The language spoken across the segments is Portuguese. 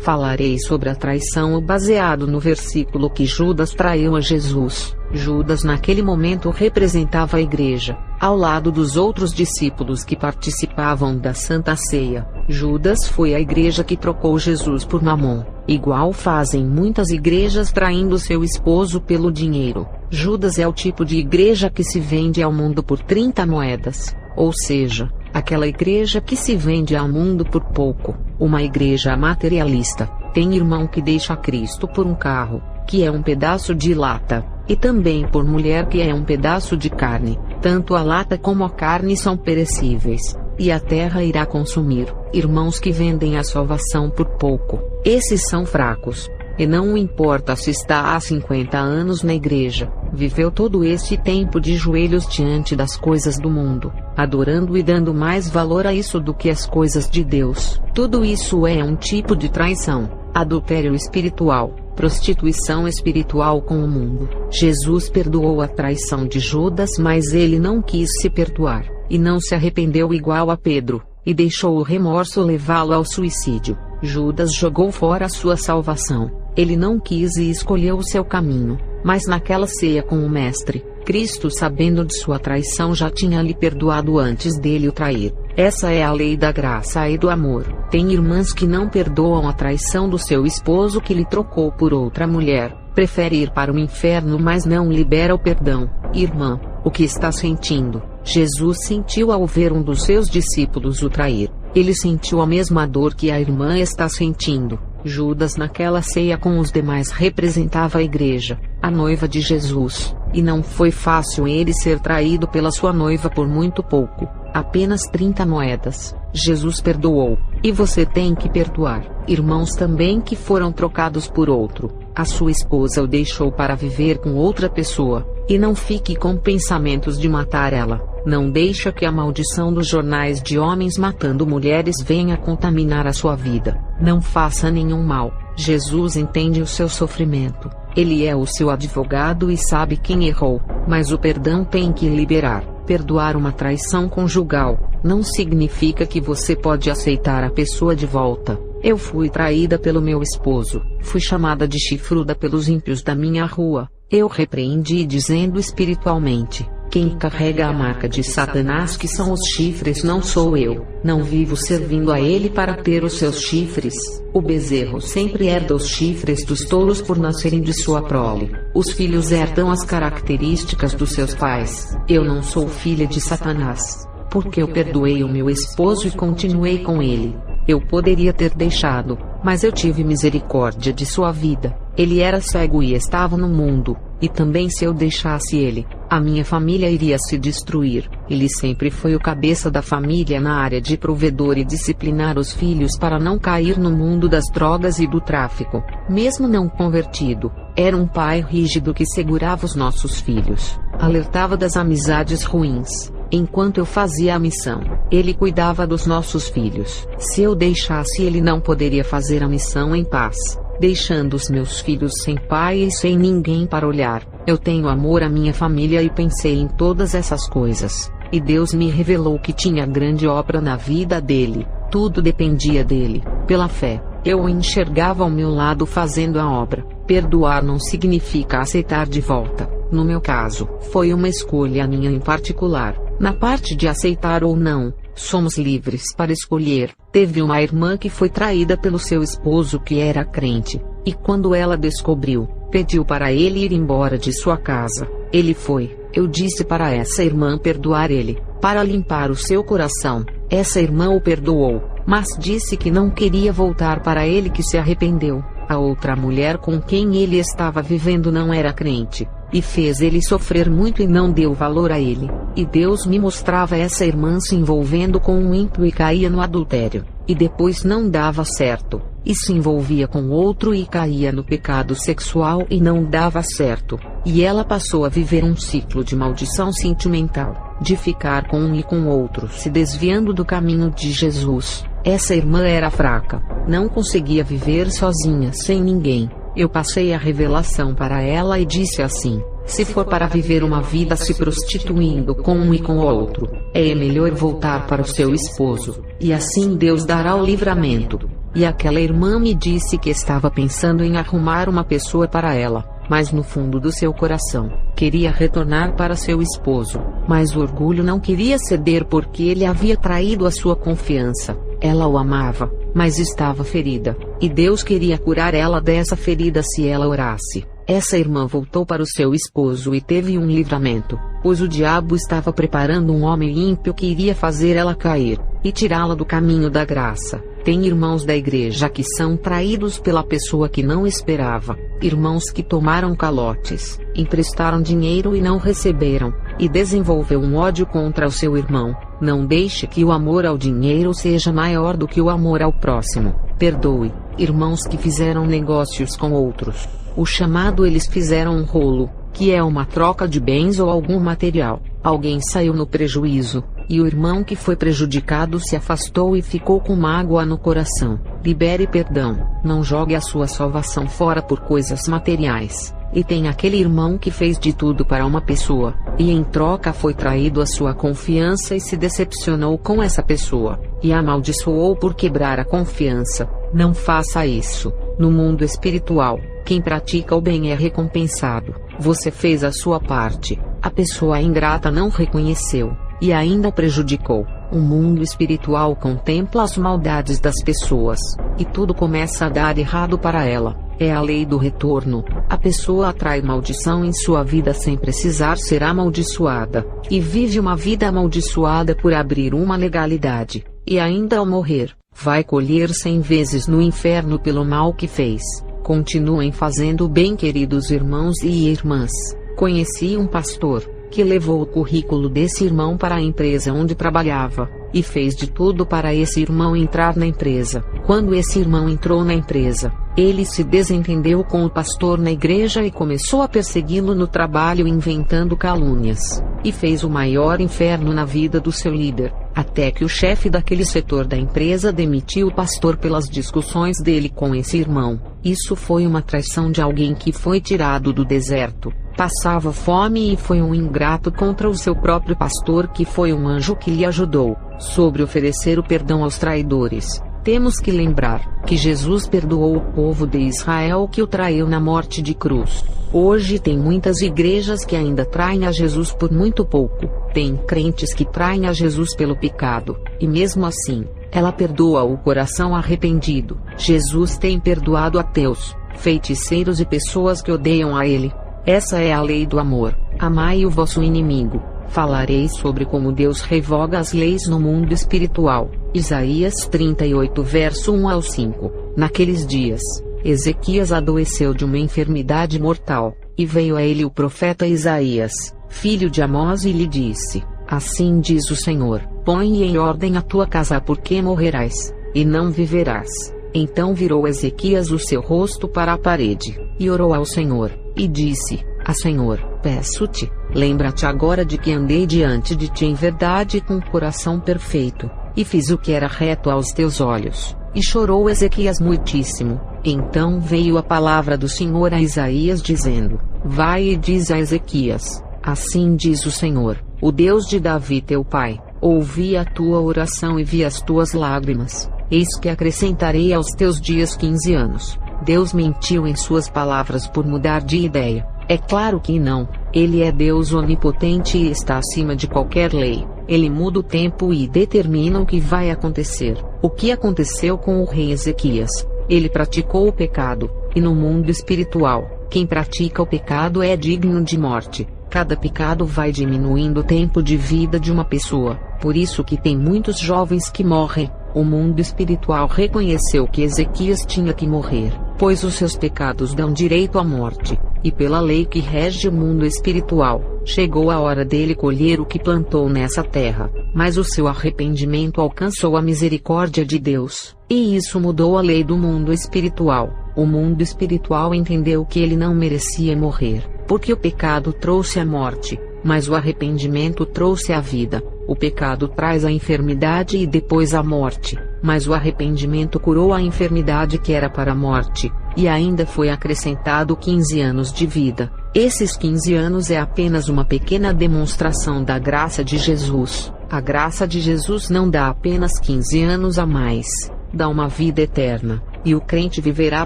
Falarei sobre a traição baseado no versículo que Judas traiu a Jesus. Judas naquele momento representava a igreja, ao lado dos outros discípulos que participavam da Santa Ceia. Judas foi a igreja que trocou Jesus por Mamon, igual fazem muitas igrejas traindo seu esposo pelo dinheiro. Judas é o tipo de igreja que se vende ao mundo por 30 moedas, ou seja, aquela igreja que se vende ao mundo por pouco, uma igreja materialista. Tem irmão que deixa Cristo por um carro, que é um pedaço de lata, e também por mulher que é um pedaço de carne. Tanto a lata como a carne são perecíveis, e a terra irá consumir. Irmãos que vendem a salvação por pouco, esses são fracos. E não importa se está há 50 anos na igreja, viveu todo esse tempo de joelhos diante das coisas do mundo, adorando e dando mais valor a isso do que às coisas de Deus. Tudo isso é um tipo de traição, adultério espiritual, prostituição espiritual com o mundo. Jesus perdoou a traição de Judas, mas ele não quis se perdoar, e não se arrependeu igual a Pedro, e deixou o remorso levá-lo ao suicídio. Judas jogou fora a sua salvação. Ele não quis e escolheu o seu caminho, mas naquela ceia com o Mestre, Cristo, sabendo de sua traição, já tinha lhe perdoado antes dele o trair. Essa é a lei da graça e do amor. Tem irmãs que não perdoam a traição do seu esposo que lhe trocou por outra mulher, prefere ir para o inferno, mas não libera o perdão. Irmã, o que está sentindo? Jesus sentiu ao ver um dos seus discípulos o trair. Ele sentiu a mesma dor que a irmã está sentindo. Judas naquela ceia com os demais representava a igreja, a noiva de Jesus, e não foi fácil ele ser traído pela sua noiva por muito pouco, apenas 30 moedas. Jesus perdoou, e você tem que perdoar. Irmãos também que foram trocados por outro, a sua esposa o deixou para viver com outra pessoa, e não fique com pensamentos de matar ela. Não deixa que a maldição dos jornais de homens matando mulheres venha contaminar a sua vida. Não faça nenhum mal. Jesus entende o seu sofrimento. Ele é o seu advogado e sabe quem errou, mas o perdão tem que liberar. Perdoar uma traição conjugal não significa que você pode aceitar a pessoa de volta. Eu fui traída pelo meu esposo, fui chamada de chifruda pelos ímpios da minha rua. Eu repreendi dizendo espiritualmente: quem carrega a marca de Satanás, que são os chifres, não sou eu. Não vivo servindo a ele para ter os seus chifres. O bezerro sempre herda os chifres dos touros por nascerem de sua prole. Os filhos herdam as características dos seus pais. Eu não sou filha de Satanás, porque eu perdoei o meu esposo e continuei com ele. Eu poderia ter deixado, mas eu tive misericórdia de sua vida. Ele era cego e estava no mundo, e também se eu deixasse ele, a minha família iria se destruir. Ele sempre foi o cabeça da família na área de provedor e disciplinar os filhos para não cair no mundo das drogas e do tráfico. Mesmo não convertido, era um pai rígido que segurava os nossos filhos, alertava das amizades ruins. Enquanto eu fazia a missão, ele cuidava dos nossos filhos. Se eu deixasse, ele não poderia fazer a missão em paz, deixando os meus filhos sem pai e sem ninguém para olhar. Eu tenho amor à minha família e pensei em todas essas coisas, e Deus me revelou que tinha grande obra na vida dele. Tudo dependia dele. Pela fé, eu o enxergava ao meu lado fazendo a obra. Perdoar não significa aceitar de volta. No meu caso, foi uma escolha minha em particular. Na parte de aceitar ou não, somos livres para escolher. Teve uma irmã que foi traída pelo seu esposo que era crente, e quando ela descobriu, pediu para ele ir embora de sua casa. Ele foi. Eu disse para essa irmã perdoar ele, para limpar o seu coração. Essa irmã o perdoou, mas disse que não queria voltar para ele, que se arrependeu. A outra mulher com quem ele estava vivendo não era crente, e fez ele sofrer muito e não deu valor a ele. E Deus me mostrava essa irmã se envolvendo com um ímpio e caía no adultério, e depois não dava certo, e se envolvia com outro e caía no pecado sexual e não dava certo, e ela passou a viver um ciclo de maldição sentimental, de ficar com um e com outro, se desviando do caminho de Jesus. Essa irmã era fraca, não conseguia viver sozinha sem ninguém. Eu passei a revelação para ela e disse assim: se for para viver uma vida se prostituindo com um e com o outro, é melhor voltar para o seu esposo, e assim Deus dará o livramento. e aquela irmã me disse que estava pensando em arrumar uma pessoa para ela, mas no fundo do seu coração, queria retornar para seu esposo, mas o orgulho não queria ceder porque ele havia traído a sua confiança. Ela o amava, mas estava ferida, e Deus queria curar ela dessa ferida se ela orasse. Essa irmã voltou para o seu esposo e teve um livramento, pois o diabo estava preparando um homem ímpio que iria fazer ela cair, e tirá-la do caminho da graça. Tem irmãos da igreja que são traídos pela pessoa que não esperava, irmãos que tomaram calotes, emprestaram dinheiro e não receberam, e desenvolveu um ódio contra o seu irmão. Não deixe que o amor ao dinheiro seja maior do que o amor ao próximo. Perdoe, irmãos que fizeram negócios com outros. O chamado eles fizeram um rolo, que é uma troca de bens ou algum material. Alguém saiu no prejuízo, e o irmão que foi prejudicado se afastou e ficou com mágoa no coração. Libere perdão, não jogue a sua salvação fora por coisas materiais. E tem aquele irmão que fez de tudo para uma pessoa, e em troca foi traído a sua confiança e se decepcionou com essa pessoa, e a amaldiçoou por quebrar a confiança. Não faça isso. No mundo espiritual, quem pratica o bem é recompensado. Você fez a sua parte, a pessoa ingrata não reconheceu, e ainda o prejudicou. O mundo espiritual contempla as maldades das pessoas, e tudo começa a dar errado para ela. É a lei do retorno. A pessoa atrai maldição em sua vida sem precisar ser amaldiçoada, e vive uma vida amaldiçoada por abrir uma legalidade, e ainda ao morrer, vai colher 100 vezes no inferno pelo mal que fez. Continuem fazendo o bem, queridos irmãos e irmãs. Conheci um pastor que levou o currículo desse irmão para a empresa onde trabalhava, e fez de tudo para esse irmão entrar na empresa. Quando esse irmão entrou na empresa, ele se desentendeu com o pastor na igreja e começou a persegui-lo no trabalho inventando calúnias, e fez o maior inferno na vida do seu líder, até que o chefe daquele setor da empresa demitiu o pastor pelas discussões dele com esse irmão. Isso foi uma traição de alguém que foi tirado do deserto, passava fome e foi um ingrato contra o seu próprio pastor, que foi um anjo que lhe ajudou. Sobre oferecer o perdão aos traidores, temos que lembrar que Jesus perdoou o povo de Israel que o traiu na morte de cruz. Hoje tem muitas igrejas que ainda traem a Jesus por muito pouco. Tem crentes que traem a Jesus pelo pecado, e mesmo assim, ela perdoa o coração arrependido. Jesus tem perdoado ateus, feiticeiros e pessoas que odeiam a ele. Essa é a lei do amor. Amai o vosso inimigo. Falarei sobre como Deus revoga as leis no mundo espiritual. Isaías 38 verso 1 ao 5. Naqueles dias, Ezequias adoeceu de uma enfermidade mortal, e veio a ele o profeta Isaías, filho de Amós, e lhe disse: Assim diz o Senhor, põe em ordem a tua casa, porque morrerás, e não viverás. Então virou Ezequias o seu rosto para a parede, e orou ao Senhor, e disse: Senhor, peço-te, lembra-te agora de que andei diante de ti em verdade e com coração perfeito, e fiz o que era reto aos teus olhos. E chorou Ezequias muitíssimo. Então veio a palavra do Senhor a Isaías dizendo: Vai e diz a Ezequias: Assim diz o Senhor, o Deus de Davi teu pai, ouvi a tua oração e vi as tuas lágrimas. Eis que acrescentarei aos teus dias 15 anos. Deus mentiu em suas palavras por mudar de ideia? É claro que não. Ele é Deus onipotente e está acima de qualquer lei. Ele muda o tempo e determina o que vai acontecer. O que aconteceu com o rei Ezequias? Ele praticou o pecado, e no mundo espiritual, quem pratica o pecado é digno de morte. Cada pecado vai diminuindo o tempo de vida de uma pessoa. Por isso que tem muitos jovens que morrem. O mundo espiritual reconheceu que Ezequias tinha que morrer, pois os seus pecados dão direito à morte, e pela lei que rege o mundo espiritual, chegou a hora dele colher o que plantou nessa terra. Mas o seu arrependimento alcançou a misericórdia de Deus, e isso mudou a lei do mundo espiritual. O mundo espiritual entendeu que ele não merecia morrer, porque o pecado trouxe a morte, mas o arrependimento trouxe a vida. O pecado traz a enfermidade e depois a morte, mas o arrependimento curou a enfermidade que era para a morte, e ainda foi acrescentado 15 anos de vida. Esses 15 anos é apenas uma pequena demonstração da graça de Jesus. A graça de Jesus não dá apenas 15 anos a mais, dá uma vida eterna, e o crente viverá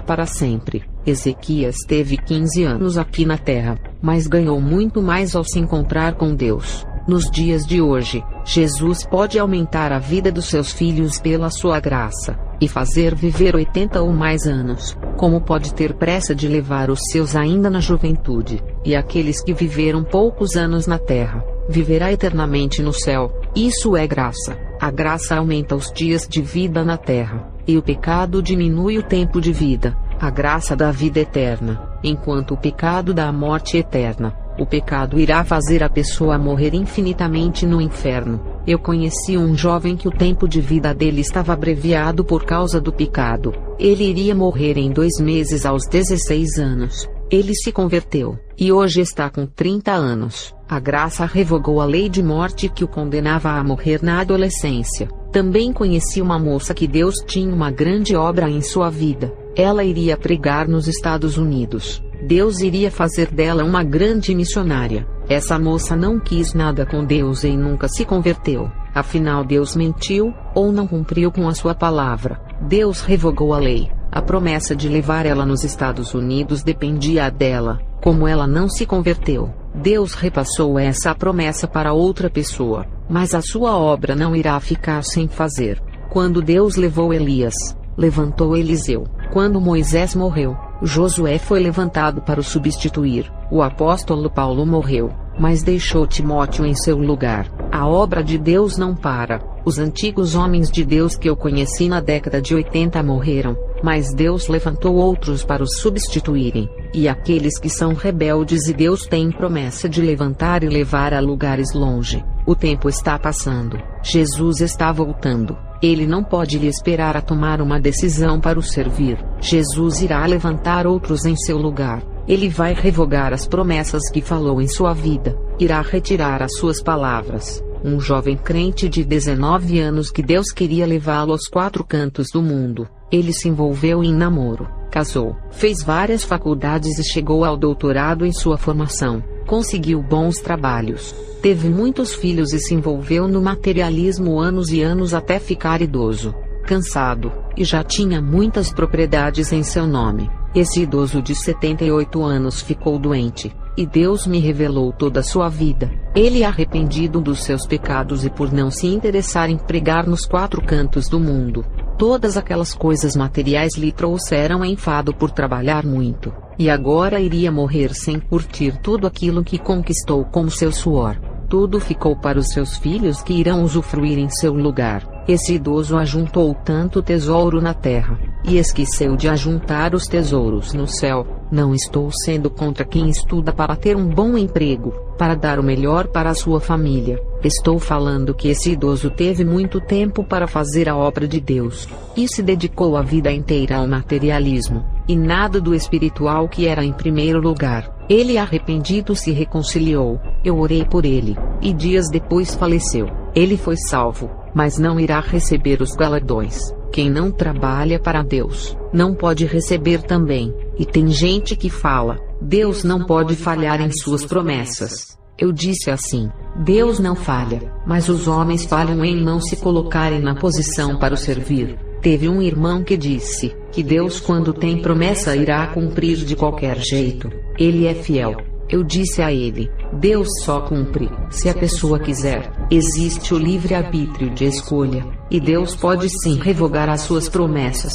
para sempre. Ezequias teve 15 anos aqui na terra, mas ganhou muito mais ao se encontrar com Deus. Nos dias de hoje, Jesus pode aumentar a vida dos seus filhos pela sua graça, e fazer viver 80 ou mais anos, como pode ter pressa de levar os seus ainda na juventude, e aqueles que viveram poucos anos na terra, viverá eternamente no céu. Isso é graça. A graça aumenta os dias de vida na terra, e o pecado diminui o tempo de vida. A graça dá vida eterna, enquanto o pecado dá a morte eterna. O pecado irá fazer a pessoa morrer infinitamente no inferno. Eu conheci um jovem que o tempo de vida dele estava abreviado por causa do pecado. Ele iria morrer em 2 meses aos 16 anos. Ele se converteu, e hoje está com 30 anos. A graça revogou a lei de morte que o condenava a morrer na adolescência. Também conheci uma moça que Deus tinha uma grande obra em sua vida. Ela iria pregar nos Estados Unidos. Deus iria fazer dela uma grande missionária. Essa moça não quis nada com Deus e nunca se converteu. Afinal, Deus mentiu, ou não cumpriu com a sua palavra. Deus revogou a lei. A promessa de levar ela nos Estados Unidos dependia dela. Como ela não se converteu, Deus repassou essa promessa para outra pessoa. Mas a sua obra não irá ficar sem fazer. Quando Deus levou Elias, levantou Eliseu. Quando Moisés morreu, Josué foi levantado para o substituir. O apóstolo Paulo morreu, mas deixou Timóteo em seu lugar. A obra de Deus não para. Os antigos homens de Deus que eu conheci na década de 80 morreram, mas Deus levantou outros para os substituírem. E aqueles que são rebeldes, e Deus tem promessa de levantar e levar a lugares longe. O tempo está passando. Jesus está voltando. Ele não pode lhe esperar a tomar uma decisão para o servir. Jesus irá levantar outros em seu lugar. Ele vai revogar as promessas que falou em sua vida. Irá retirar as suas palavras. Um jovem crente de 19 anos que Deus queria levá-lo aos 4 cantos do mundo. Ele se envolveu em namoro, casou, fez várias faculdades e chegou ao doutorado em sua formação. Conseguiu bons trabalhos. Teve muitos filhos e se envolveu no materialismo anos e anos até ficar idoso, cansado, e já tinha muitas propriedades em seu nome. Esse idoso de 78 anos ficou doente, e Deus me revelou toda a sua vida. Ele é arrependido dos seus pecados e por não se interessar em pregar nos 4 cantos do mundo. Todas aquelas coisas materiais lhe trouxeram enfado por trabalhar muito, e agora iria morrer sem curtir tudo aquilo que conquistou com seu suor. Tudo ficou para os seus filhos que irão usufruir em seu lugar. Esse idoso ajuntou tanto tesouro na terra, e esqueceu de ajuntar os tesouros no céu. Não estou sendo contra quem estuda para ter um bom emprego, para dar o melhor para a sua família. Estou falando que esse idoso teve muito tempo para fazer a obra de Deus, e se dedicou a vida inteira ao materialismo, e nada do espiritual que era em primeiro lugar. Ele arrependido se reconciliou. Eu orei por ele, e dias depois faleceu. Ele foi salvo, mas não irá receber os galardões. Quem não trabalha para Deus, não pode receber também. E tem gente que fala, Deus não pode falhar em suas promessas. Eu disse assim, Deus não falha, mas os homens falham em não se colocarem na posição para o servir. Teve um irmão que disse, que Deus quando tem promessa irá cumprir de qualquer jeito. Ele é fiel. Eu disse a ele, Deus só cumpre, se a pessoa quiser. Existe o livre-arbítrio de escolha, e Deus pode sim revogar as suas promessas.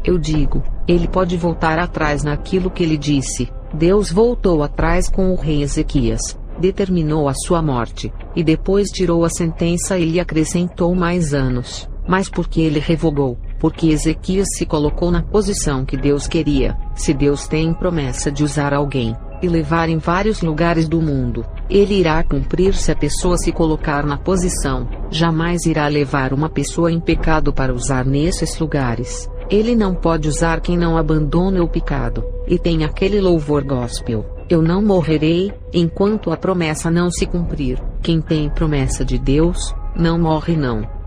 Eu digo, ele pode voltar atrás naquilo que ele disse. Deus voltou atrás com o rei Ezequias, determinou a sua morte, e depois tirou a sentença e lhe acrescentou mais anos. Mas por que ele revogou? Porque Ezequias se colocou na posição que Deus queria. Se Deus tem promessa de usar alguém e levar em vários lugares do mundo, ele irá cumprir se a pessoa se colocar na posição. Jamais irá levar uma pessoa em pecado para usar nesses lugares. Ele não pode usar quem não abandona o pecado. E tem aquele louvor gospel, eu não morrerei, enquanto a promessa não se cumprir. Quem tem promessa de Deus, não morre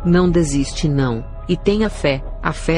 não desiste não. E tem a fé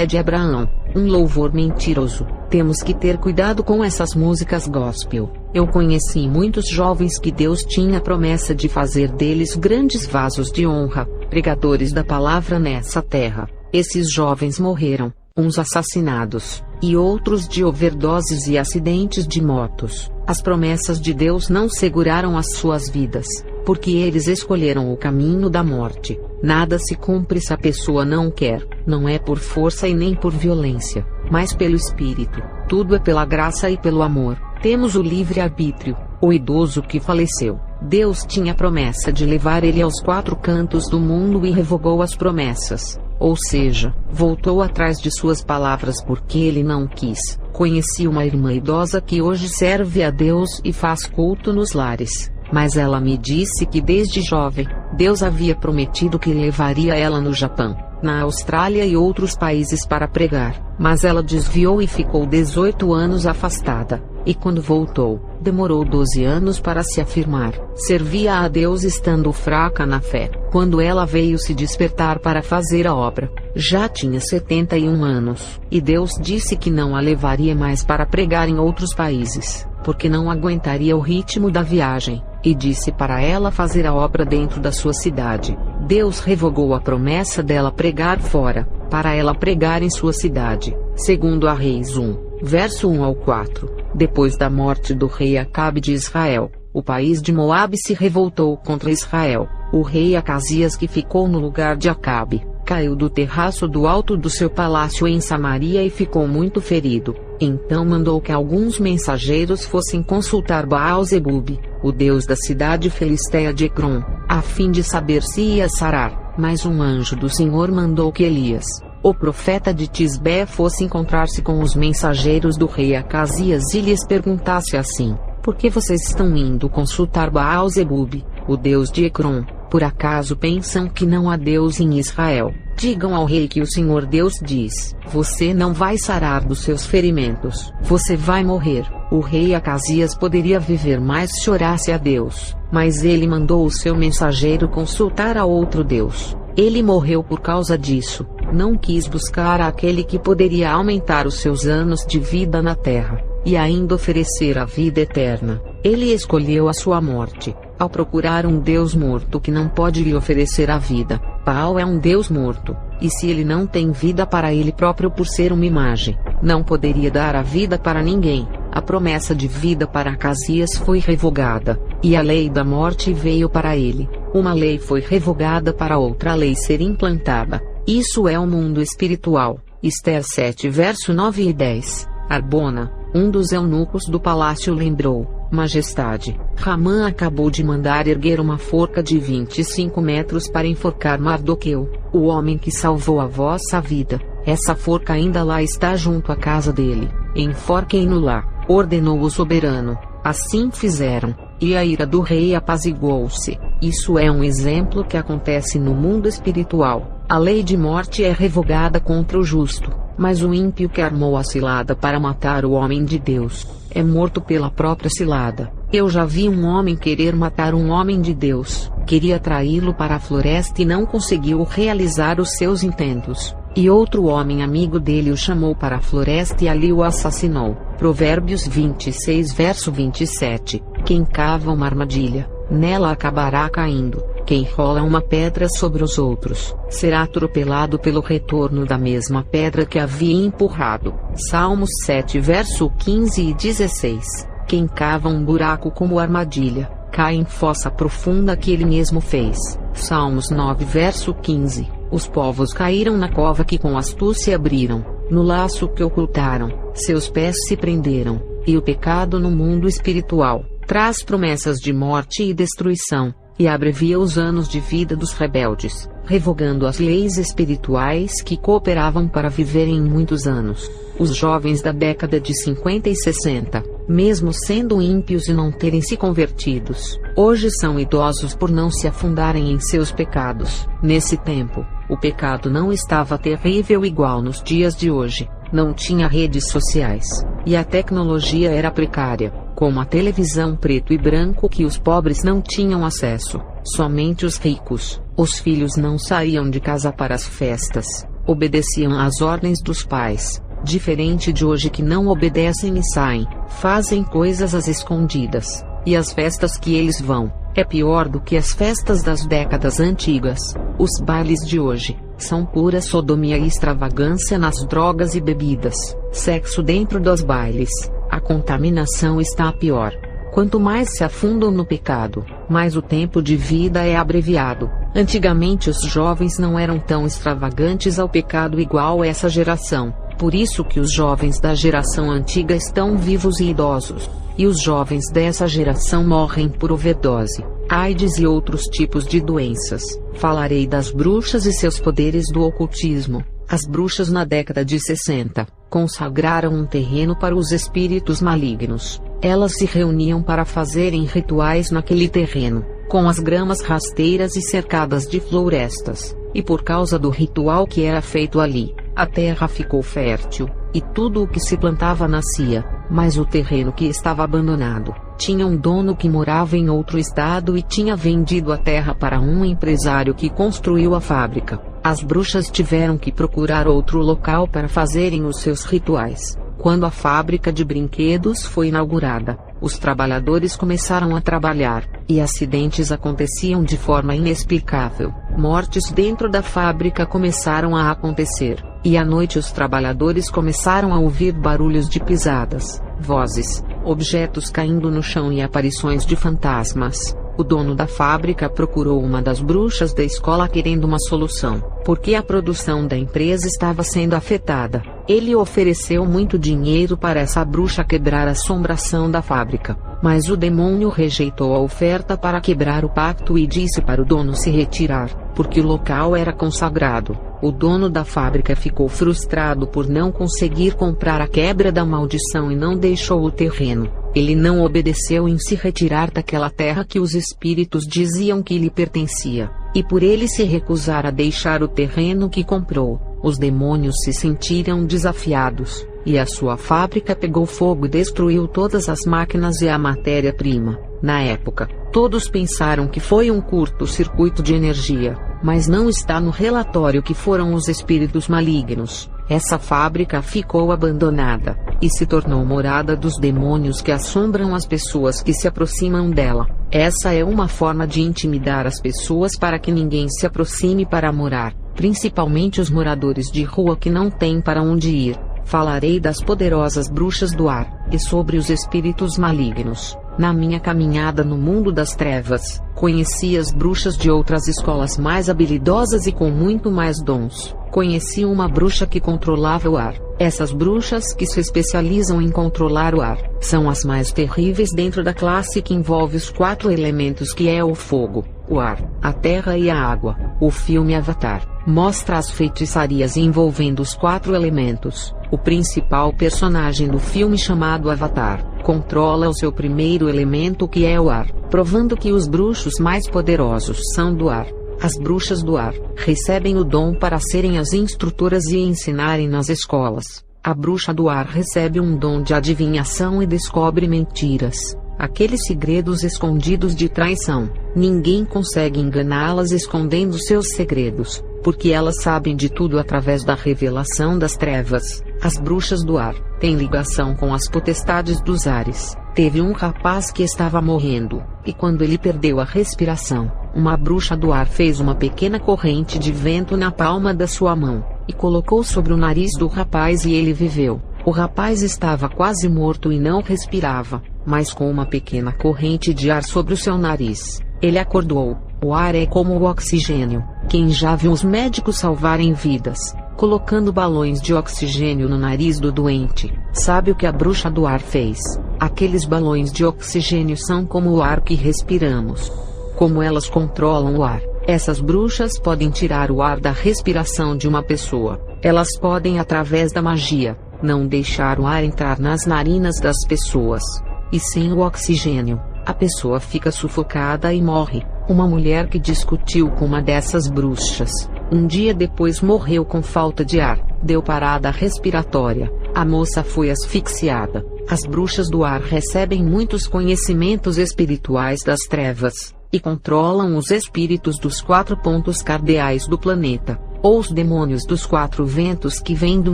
de Abraão, um louvor mentiroso. Temos que ter cuidado com essas músicas gospel. Eu conheci muitos jovens que Deus tinha promessa de fazer deles grandes vasos de honra, pregadores da palavra nessa terra. Esses jovens morreram, uns assassinados, e outros de overdoses e acidentes de motos. As promessas de Deus não seguraram as suas vidas, porque eles escolheram o caminho da morte. Nada se cumpre se a pessoa não quer, não é por força e nem por violência, mas pelo Espírito. Tudo é pela graça e pelo amor. Temos o livre-arbítrio. O idoso que faleceu, Deus tinha promessa de levar ele aos 4 cantos do mundo e revogou as promessas. Ou seja, voltou atrás de suas palavras porque ele não quis. Conheci uma irmã idosa que hoje serve a Deus e faz culto nos lares. Mas ela me disse que desde jovem, Deus havia prometido que levaria ela no Japão, na Austrália e outros países para pregar. Mas ela desviou e ficou 18 anos afastada. E quando voltou, demorou 12 anos para se afirmar. Servia a Deus estando fraca na fé. Quando ela veio se despertar para fazer a obra, já tinha 71 anos. E Deus disse que não a levaria mais para pregar em outros países, porque não aguentaria o ritmo da viagem. E disse para ela fazer a obra dentro da sua cidade. Deus revogou a promessa dela pregar fora, para ela pregar em sua cidade. Segundo a Reis 1, verso 1 ao 4. Depois da morte do rei Acabe de Israel, o país de Moabe se revoltou contra Israel. O rei Acasias, que ficou no lugar de Acabe, caiu do terraço do alto do seu palácio em Samaria e ficou muito ferido. Então mandou que alguns mensageiros fossem consultar Baal-zebub, o deus da cidade filisteia de Ecrom, a fim de saber se ia sarar. Mas um anjo do Senhor mandou que Elias, o profeta de Tisbé, fosse encontrar-se com os mensageiros do rei Acasias e lhes perguntasse assim: por que vocês estão indo consultar Baal-zebub, o deus de Ecrom? Por acaso pensam que não há Deus em Israel? Digam ao rei que o Senhor Deus diz: você não vai sarar dos seus ferimentos, você vai morrer. O rei Acasias poderia viver mais se orasse a Deus, mas ele mandou o seu mensageiro consultar a outro Deus. Ele morreu por causa disso. Não quis buscar aquele que poderia aumentar os seus anos de vida na terra, e ainda oferecer a vida eterna. Ele escolheu a sua morte, ao procurar um Deus morto que não pode lhe oferecer a vida. Baal é um Deus morto, e se ele não tem vida para ele próprio por ser uma imagem, não poderia dar a vida para ninguém. A promessa de vida para Acasias foi revogada, e a lei da morte veio para ele. Uma lei foi revogada para outra lei ser implantada. Isso é o mundo espiritual. Ester 7 verso 9 e 10. Arbona, um dos eunucos do palácio, lembrou: Majestade, Ramã acabou de mandar erguer uma forca de 25 metros para enforcar Mardoqueu, o homem que salvou a vossa vida. Essa forca ainda lá está junto à casa dele. Enforquem-no lá, ordenou o soberano. Assim fizeram, e a ira do rei apaziguou-se. Isso é um exemplo que acontece no mundo espiritual. A lei de morte é revogada contra o justo, mas o ímpio que armou a cilada para matar o homem de Deus é morto pela própria cilada. Eu já vi um homem querer matar um homem de Deus. Queria traí-lo para a floresta e não conseguiu realizar os seus intentos. E outro homem amigo dele o chamou para a floresta e ali o assassinou. Provérbios 26 verso 27. Quem cava uma armadilha, nela acabará caindo. Quem rola uma pedra sobre os outros, será atropelado pelo retorno da mesma pedra que havia empurrado. Salmos 7 verso 15 e 16. Quem cava um buraco como armadilha, cai em fossa profunda que ele mesmo fez. Salmos 9 verso 15. Os povos caíram na cova que com astúcia abriram, no laço que ocultaram, seus pés se prenderam. E o pecado no mundo espiritual traz promessas de morte e destruição, e abrevia os anos de vida dos rebeldes, revogando as leis espirituais que cooperavam para viverem muitos anos. Os jovens da década de 50 e 60, mesmo sendo ímpios e não terem se convertidos, hoje são idosos por não se afundarem em seus pecados. Nesse tempo, o pecado não estava terrível igual nos dias de hoje. Não tinha redes sociais, e a tecnologia era precária, como a televisão preto e branco que os pobres não tinham acesso, somente os ricos. Os filhos não saíam de casa para as festas, obedeciam às ordens dos pais, diferente de hoje que não obedecem e saem, fazem coisas às escondidas, e as festas que eles vão, é pior do que as festas das décadas antigas. Os bailes de hoje são pura sodomia e extravagância nas drogas e bebidas, sexo dentro dos bailes. A contaminação está pior. Quanto mais se afundam no pecado, mais o tempo de vida é abreviado. Antigamente os jovens não eram tão extravagantes ao pecado igual essa geração. Por isso que os jovens da geração antiga estão vivos e idosos, e os jovens dessa geração morrem por overdose, AIDS e outros tipos de doenças. Falarei das bruxas e seus poderes do ocultismo. As bruxas na década de 60 consagraram um terreno para os espíritos malignos. Elas se reuniam para fazerem rituais naquele terreno, com as gramas rasteiras e cercadas de florestas, e por causa do ritual que era feito ali, a terra ficou fértil, e tudo o que se plantava nascia. Mas o terreno que estava abandonado tinha um dono que morava em outro estado e tinha vendido a terra para um empresário que construiu a fábrica. As bruxas tiveram que procurar outro local para fazerem os seus rituais. Quando a fábrica de brinquedos foi inaugurada, os trabalhadores começaram a trabalhar, e acidentes aconteciam de forma inexplicável. Mortes dentro da fábrica começaram a acontecer, e à noite os trabalhadores começaram a ouvir barulhos de pisadas, vozes, objetos caindo no chão e aparições de fantasmas. O dono da fábrica procurou uma das bruxas da escola querendo uma solução, porque a produção da empresa estava sendo afetada. Ele ofereceu muito dinheiro para essa bruxa quebrar a assombração da fábrica, mas o demônio rejeitou a oferta para quebrar o pacto e disse para o dono se retirar, porque o local era consagrado. O dono da fábrica ficou frustrado por não conseguir comprar a quebra da maldição e não deixou o terreno. Ele não obedeceu em se retirar daquela terra que os espíritos diziam que lhe pertencia, e por ele se recusar a deixar o terreno que comprou, os demônios se sentiram desafiados, e a sua fábrica pegou fogo e destruiu todas as máquinas e a matéria-prima. Na época, todos pensaram que foi um curto-circuito de energia, mas não está no relatório que foram os espíritos malignos. Essa fábrica ficou abandonada, e se tornou morada dos demônios que assombram as pessoas que se aproximam dela. Essa é uma forma de intimidar as pessoas para que ninguém se aproxime para morar, principalmente os moradores de rua que não têm para onde ir. Falarei das poderosas bruxas do ar, e sobre os espíritos malignos. Na minha caminhada no mundo das trevas, conheci as bruxas de outras escolas mais habilidosas e com muito mais dons. Conheci uma bruxa que controlava o ar. Essas bruxas que se especializam em controlar o ar, são as mais terríveis dentro da classe que envolve os 4 elementos que é o fogo, o ar, a terra e a água. O filme Avatar mostra as feitiçarias envolvendo os 4 elementos. O principal personagem do filme, chamado Avatar, controla o seu primeiro elemento, que é o ar, provando que os bruxos mais poderosos são do ar. As bruxas do ar recebem o dom para serem as instrutoras e ensinarem nas escolas. A bruxa do ar recebe um dom de adivinhação e descobre mentiras, aqueles segredos escondidos de traição. Ninguém consegue enganá-las escondendo seus segredos, porque elas sabem de tudo através da revelação das trevas. As bruxas do ar têm ligação com as potestades dos ares. Teve um rapaz que estava morrendo, e quando ele perdeu a respiração, uma bruxa do ar fez uma pequena corrente de vento na palma da sua mão, e colocou sobre o nariz do rapaz, e ele viveu. O rapaz estava quase morto e não respirava, mas com uma pequena corrente de ar sobre o seu nariz, ele acordou. O ar é como o oxigênio. Quem já viu os médicos salvarem vidas, colocando balões de oxigênio no nariz do doente, sabe o que a bruxa do ar fez. Aqueles balões de oxigênio são como o ar que respiramos. Como elas controlam o ar, essas bruxas podem tirar o ar da respiração de uma pessoa. Elas podem, através da magia, não deixar o ar entrar nas narinas das pessoas. E sem o oxigênio, a pessoa fica sufocada e morre. Uma mulher que discutiu com uma dessas bruxas, um dia depois morreu com falta de ar, deu parada respiratória. A moça foi asfixiada. As bruxas do ar recebem muitos conhecimentos espirituais das trevas, e controlam os espíritos dos 4 pontos cardeais do planeta, ou os demônios dos 4 ventos que vêm do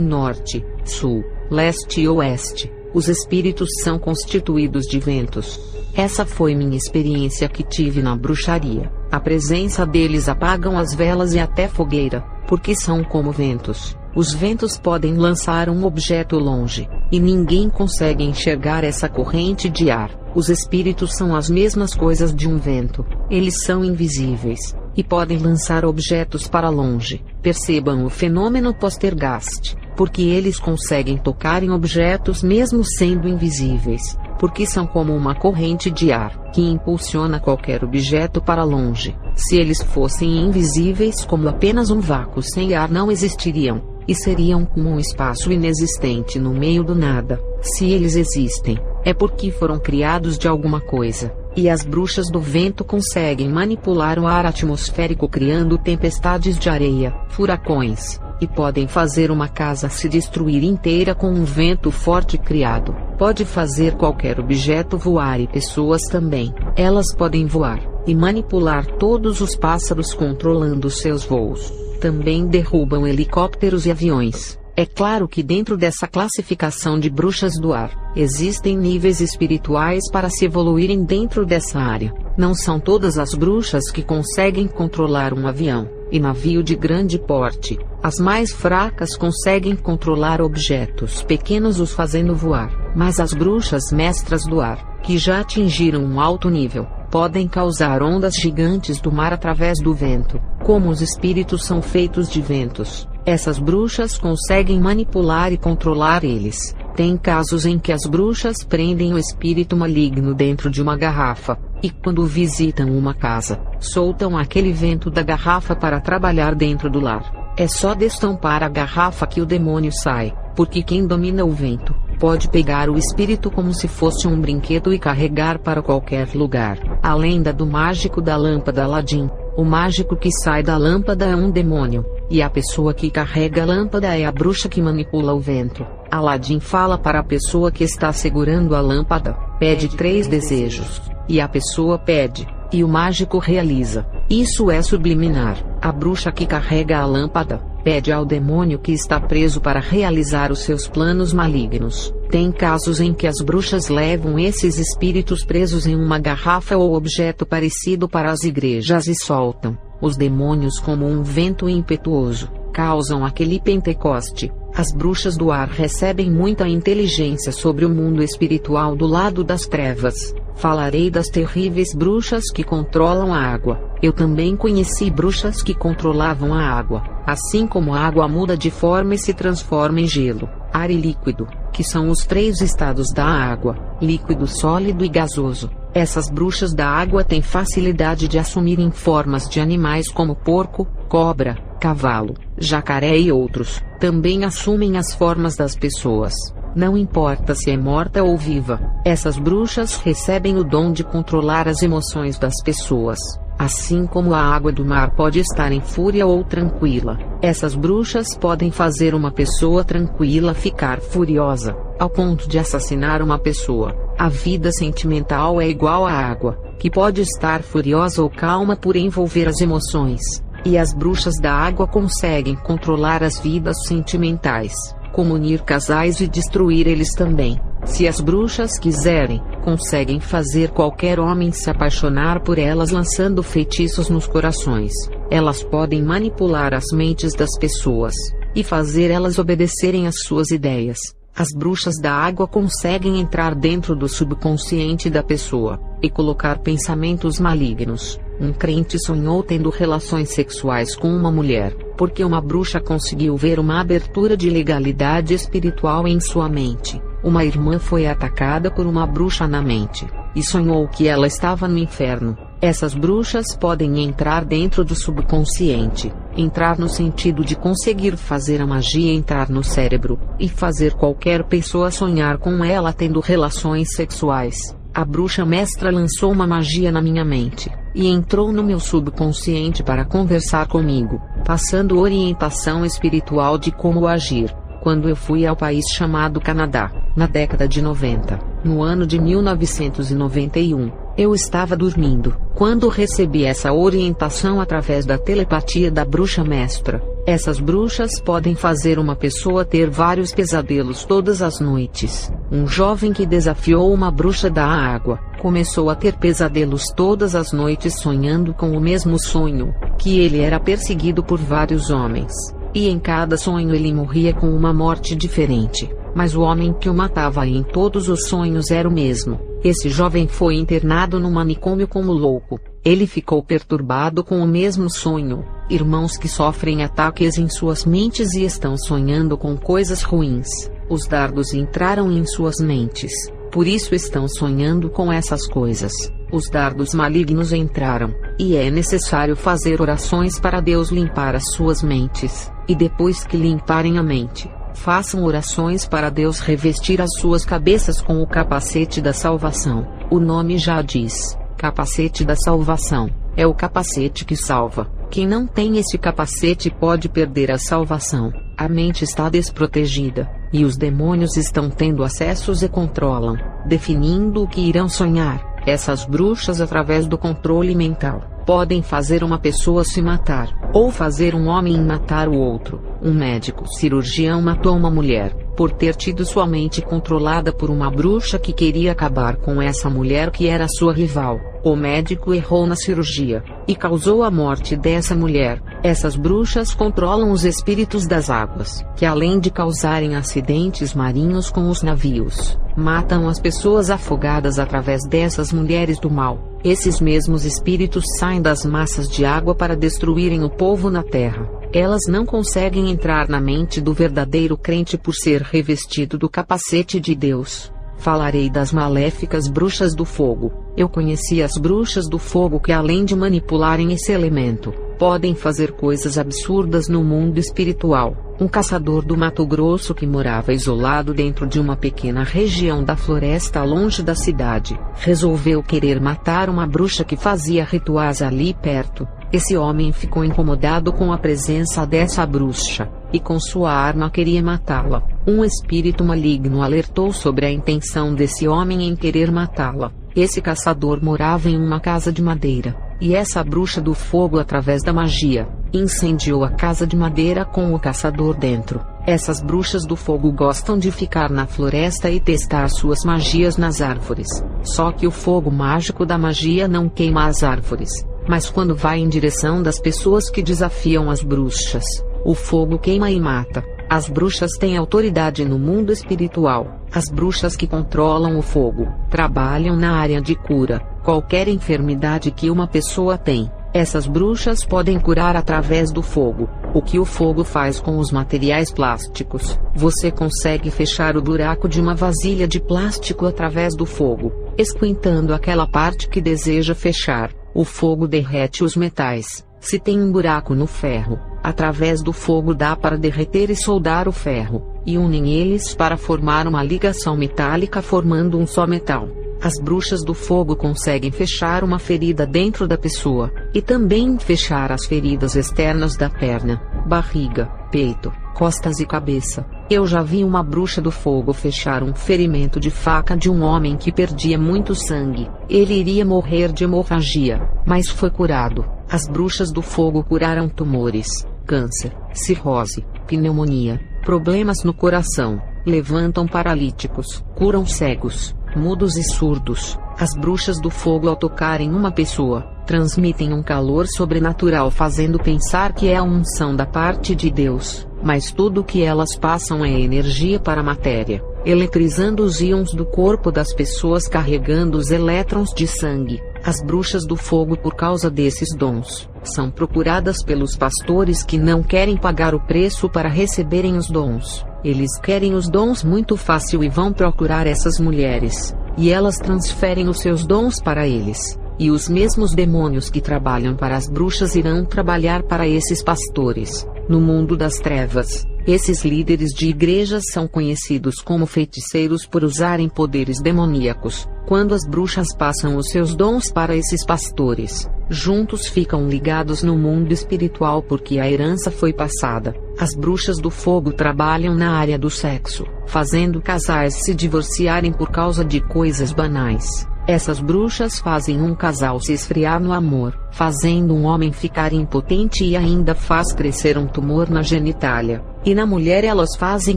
norte, sul, leste e oeste. Os espíritos são constituídos de ventos. Essa foi minha experiência que tive na bruxaria. A presença deles apagam as velas e até fogueira, porque são como ventos. Os ventos podem lançar um objeto longe, e ninguém consegue enxergar essa corrente de ar. Os espíritos são as mesmas coisas de um vento. Eles são invisíveis, e podem lançar objetos para longe. Percebam o fenômeno poltergeist, porque eles conseguem tocar em objetos mesmo sendo invisíveis, porque são como uma corrente de ar, que impulsiona qualquer objeto para longe. Se eles fossem invisíveis como apenas um vácuo sem ar, não existiriam, e seriam como um espaço inexistente no meio do nada. Se eles existem, é porque foram criados de alguma coisa, e as bruxas do vento conseguem manipular o ar atmosférico criando tempestades de areia, furacões, e podem fazer uma casa se destruir inteira com um vento forte criado. Pode fazer qualquer objeto voar e pessoas também. Elas podem voar, e manipular todos os pássaros controlando seus voos. Também derrubam helicópteros e aviões. É claro que dentro dessa classificação de bruxas do ar, existem níveis espirituais para se evoluírem dentro dessa área. Não são todas as bruxas que conseguem controlar um avião e navio de grande porte. As mais fracas conseguem controlar objetos pequenos os fazendo voar. Mas as bruxas mestras do ar, que já atingiram um alto nível, podem causar ondas gigantes do mar através do vento. Como os espíritos são feitos de ventos, essas bruxas conseguem manipular e controlar eles. Tem casos em que as bruxas prendem o espírito maligno dentro de uma garrafa, e quando visitam uma casa, soltam aquele vento da garrafa para trabalhar dentro do lar. É só destampar a garrafa que o demônio sai, porque quem domina o vento pode pegar o espírito como se fosse um brinquedo e carregar para qualquer lugar. A lenda do mágico da lâmpada Aladim. O mágico que sai da lâmpada é um demônio, e a pessoa que carrega a lâmpada é a bruxa que manipula o vento. Aladim fala para a pessoa que está segurando a lâmpada: pede 3 desejos. E a pessoa pede, e o mágico realiza. Isso é subliminar. A bruxa que carrega a lâmpada pede ao demônio que está preso para realizar os seus planos malignos. Tem casos em que as bruxas levam esses espíritos presos em uma garrafa ou objeto parecido para as igrejas e soltam os demônios como um vento impetuoso. Causam aquele Pentecoste. As bruxas do ar recebem muita inteligência sobre o mundo espiritual do lado das trevas. Falarei das terríveis bruxas que controlam a água. Eu também conheci bruxas que controlavam a água. Assim como a água muda de forma e se transforma em gelo, ar e líquido, que são os 3 estados da água: líquido, sólido e gasoso. Essas bruxas da água têm facilidade de assumirem formas de animais como porco, cobra, cavalo, jacaré e outros. Também assumem as formas das pessoas. Não importa se é morta ou viva, essas bruxas recebem o dom de controlar as emoções das pessoas. Assim como a água do mar pode estar em fúria ou tranquila, essas bruxas podem fazer uma pessoa tranquila ficar furiosa, ao ponto de assassinar uma pessoa. A vida sentimental é igual à água, que pode estar furiosa ou calma por envolver as emoções. E as bruxas da água conseguem controlar as vidas sentimentais, como unir casais e destruir eles também. Se as bruxas quiserem, conseguem fazer qualquer homem se apaixonar por elas lançando feitiços nos corações. Elas podem manipular as mentes das pessoas e fazer elas obedecerem às suas ideias. As bruxas da água conseguem entrar dentro do subconsciente da pessoa e colocar pensamentos malignos. Um crente sonhou tendo relações sexuais com uma mulher, porque uma bruxa conseguiu ver uma abertura de legalidade espiritual em sua mente. Uma irmã foi atacada por uma bruxa na mente, e sonhou que ela estava no inferno. Essas bruxas podem entrar dentro do subconsciente, entrar no sentido de conseguir fazer a magia entrar no cérebro, e fazer qualquer pessoa sonhar com ela tendo relações sexuais. A bruxa mestra lançou uma magia na minha mente, e entrou no meu subconsciente para conversar comigo, passando orientação espiritual de como agir. Quando eu fui ao país chamado Canadá, na década de 90, no ano de 1991, Eu estava dormindo, quando recebi essa orientação através da telepatia da bruxa mestra. Essas bruxas podem fazer uma pessoa ter vários pesadelos todas as noites. Um jovem que desafiou uma bruxa da água, começou a ter pesadelos todas as noites sonhando com o mesmo sonho, que ele era perseguido por vários homens. E em cada sonho ele morria com uma morte diferente, mas o homem que o matava em todos os sonhos era o mesmo. Esse jovem foi internado no manicômio como louco. Ele ficou perturbado com o mesmo sonho. Irmãos que sofrem ataques em suas mentes e estão sonhando com coisas ruins. Os dardos entraram em suas mentes, por isso estão sonhando com essas coisas. Os dardos malignos entraram, e é necessário fazer orações para Deus limpar as suas mentes, e depois que limparem a mente, façam orações para Deus revestir as suas cabeças com o capacete da salvação. O nome já diz, capacete da salvação, é o capacete que salva. Quem não tem esse capacete pode perder a salvação. A mente está desprotegida, e os demônios estão tendo acessos e controlam, definindo o que irão sonhar. Essas bruxas, através do controle mental, podem fazer uma pessoa se matar, ou fazer um homem matar o outro. Um médico cirurgião matou uma mulher, por ter tido sua mente controlada por uma bruxa que queria acabar com essa mulher que era sua rival. O médico errou na cirurgia, e causou a morte dessa mulher. Essas bruxas controlam os espíritos das águas, que além de causarem acidentes marinhos com os navios, matam as pessoas afogadas através dessas mulheres do mal. Esses mesmos espíritos saem das massas de água para destruírem o povo na terra. Elas não conseguem entrar na mente do verdadeiro crente por ser revestido do capacete de Deus. Falarei das maléficas bruxas do fogo. Eu conheci as bruxas do fogo que, além de manipularem esse elemento, podem fazer coisas absurdas no mundo espiritual. Um caçador do Mato Grosso que morava isolado dentro de uma pequena região da floresta longe da cidade, resolveu querer matar uma bruxa que fazia rituais ali perto. Esse homem ficou incomodado com a presença dessa bruxa, e com sua arma queria matá-la. Um espírito maligno alertou sobre a intenção desse homem em querer matá-la. Esse caçador morava em uma casa de madeira, e essa bruxa do fogo, através da magia, incendiou a casa de madeira com o caçador dentro. Essas bruxas do fogo gostam de ficar na floresta e testar suas magias nas árvores. Só que o fogo mágico da magia não queima as árvores, mas quando vai em direção das pessoas que desafiam as bruxas, o fogo queima e mata. As bruxas têm autoridade no mundo espiritual. As bruxas que controlam o fogo trabalham na área de cura. Qualquer enfermidade que uma pessoa tem, essas bruxas podem curar através do fogo. O que o fogo faz com os materiais plásticos? Você consegue fechar o buraco de uma vasilha de plástico através do fogo, esquentando aquela parte que deseja fechar. O fogo derrete os metais. Se tem um buraco no ferro, através do fogo dá para derreter e soldar o ferro, e unem eles para formar uma ligação metálica formando um só metal. As bruxas do fogo conseguem fechar uma ferida dentro da pessoa, e também fechar as feridas externas da perna, barriga, peito, costas e cabeça. Eu já vi uma bruxa do fogo fechar um ferimento de faca de um homem que perdia muito sangue. Ele iria morrer de hemorragia, mas foi curado. As bruxas do fogo curaram tumores, câncer, cirrose, pneumonia, problemas no coração, levantam paralíticos, curam cegos, mudos e surdos. As bruxas do fogo, ao tocarem uma pessoa, transmitem um calor sobrenatural, fazendo pensar que é a unção da parte de Deus, mas tudo o que elas passam é energia para a matéria, eletrizando os íons do corpo das pessoas, carregando os elétrons de sangue. As bruxas do fogo, por causa desses dons, são procuradas pelos pastores que não querem pagar o preço para receberem os dons. Eles querem os dons muito fácil e vão procurar essas mulheres, e elas transferem os seus dons para eles. E os mesmos demônios que trabalham para as bruxas irão trabalhar para esses pastores. No mundo das trevas, esses líderes de igrejas são conhecidos como feiticeiros por usarem poderes demoníacos. Quando as bruxas passam os seus dons para esses pastores, juntos ficam ligados no mundo espiritual porque a herança foi passada. As bruxas do fogo trabalham na área do sexo, fazendo casais se divorciarem por causa de coisas banais. Essas bruxas fazem um casal se esfriar no amor, fazendo um homem ficar impotente e ainda faz crescer um tumor na genitália. E na mulher elas fazem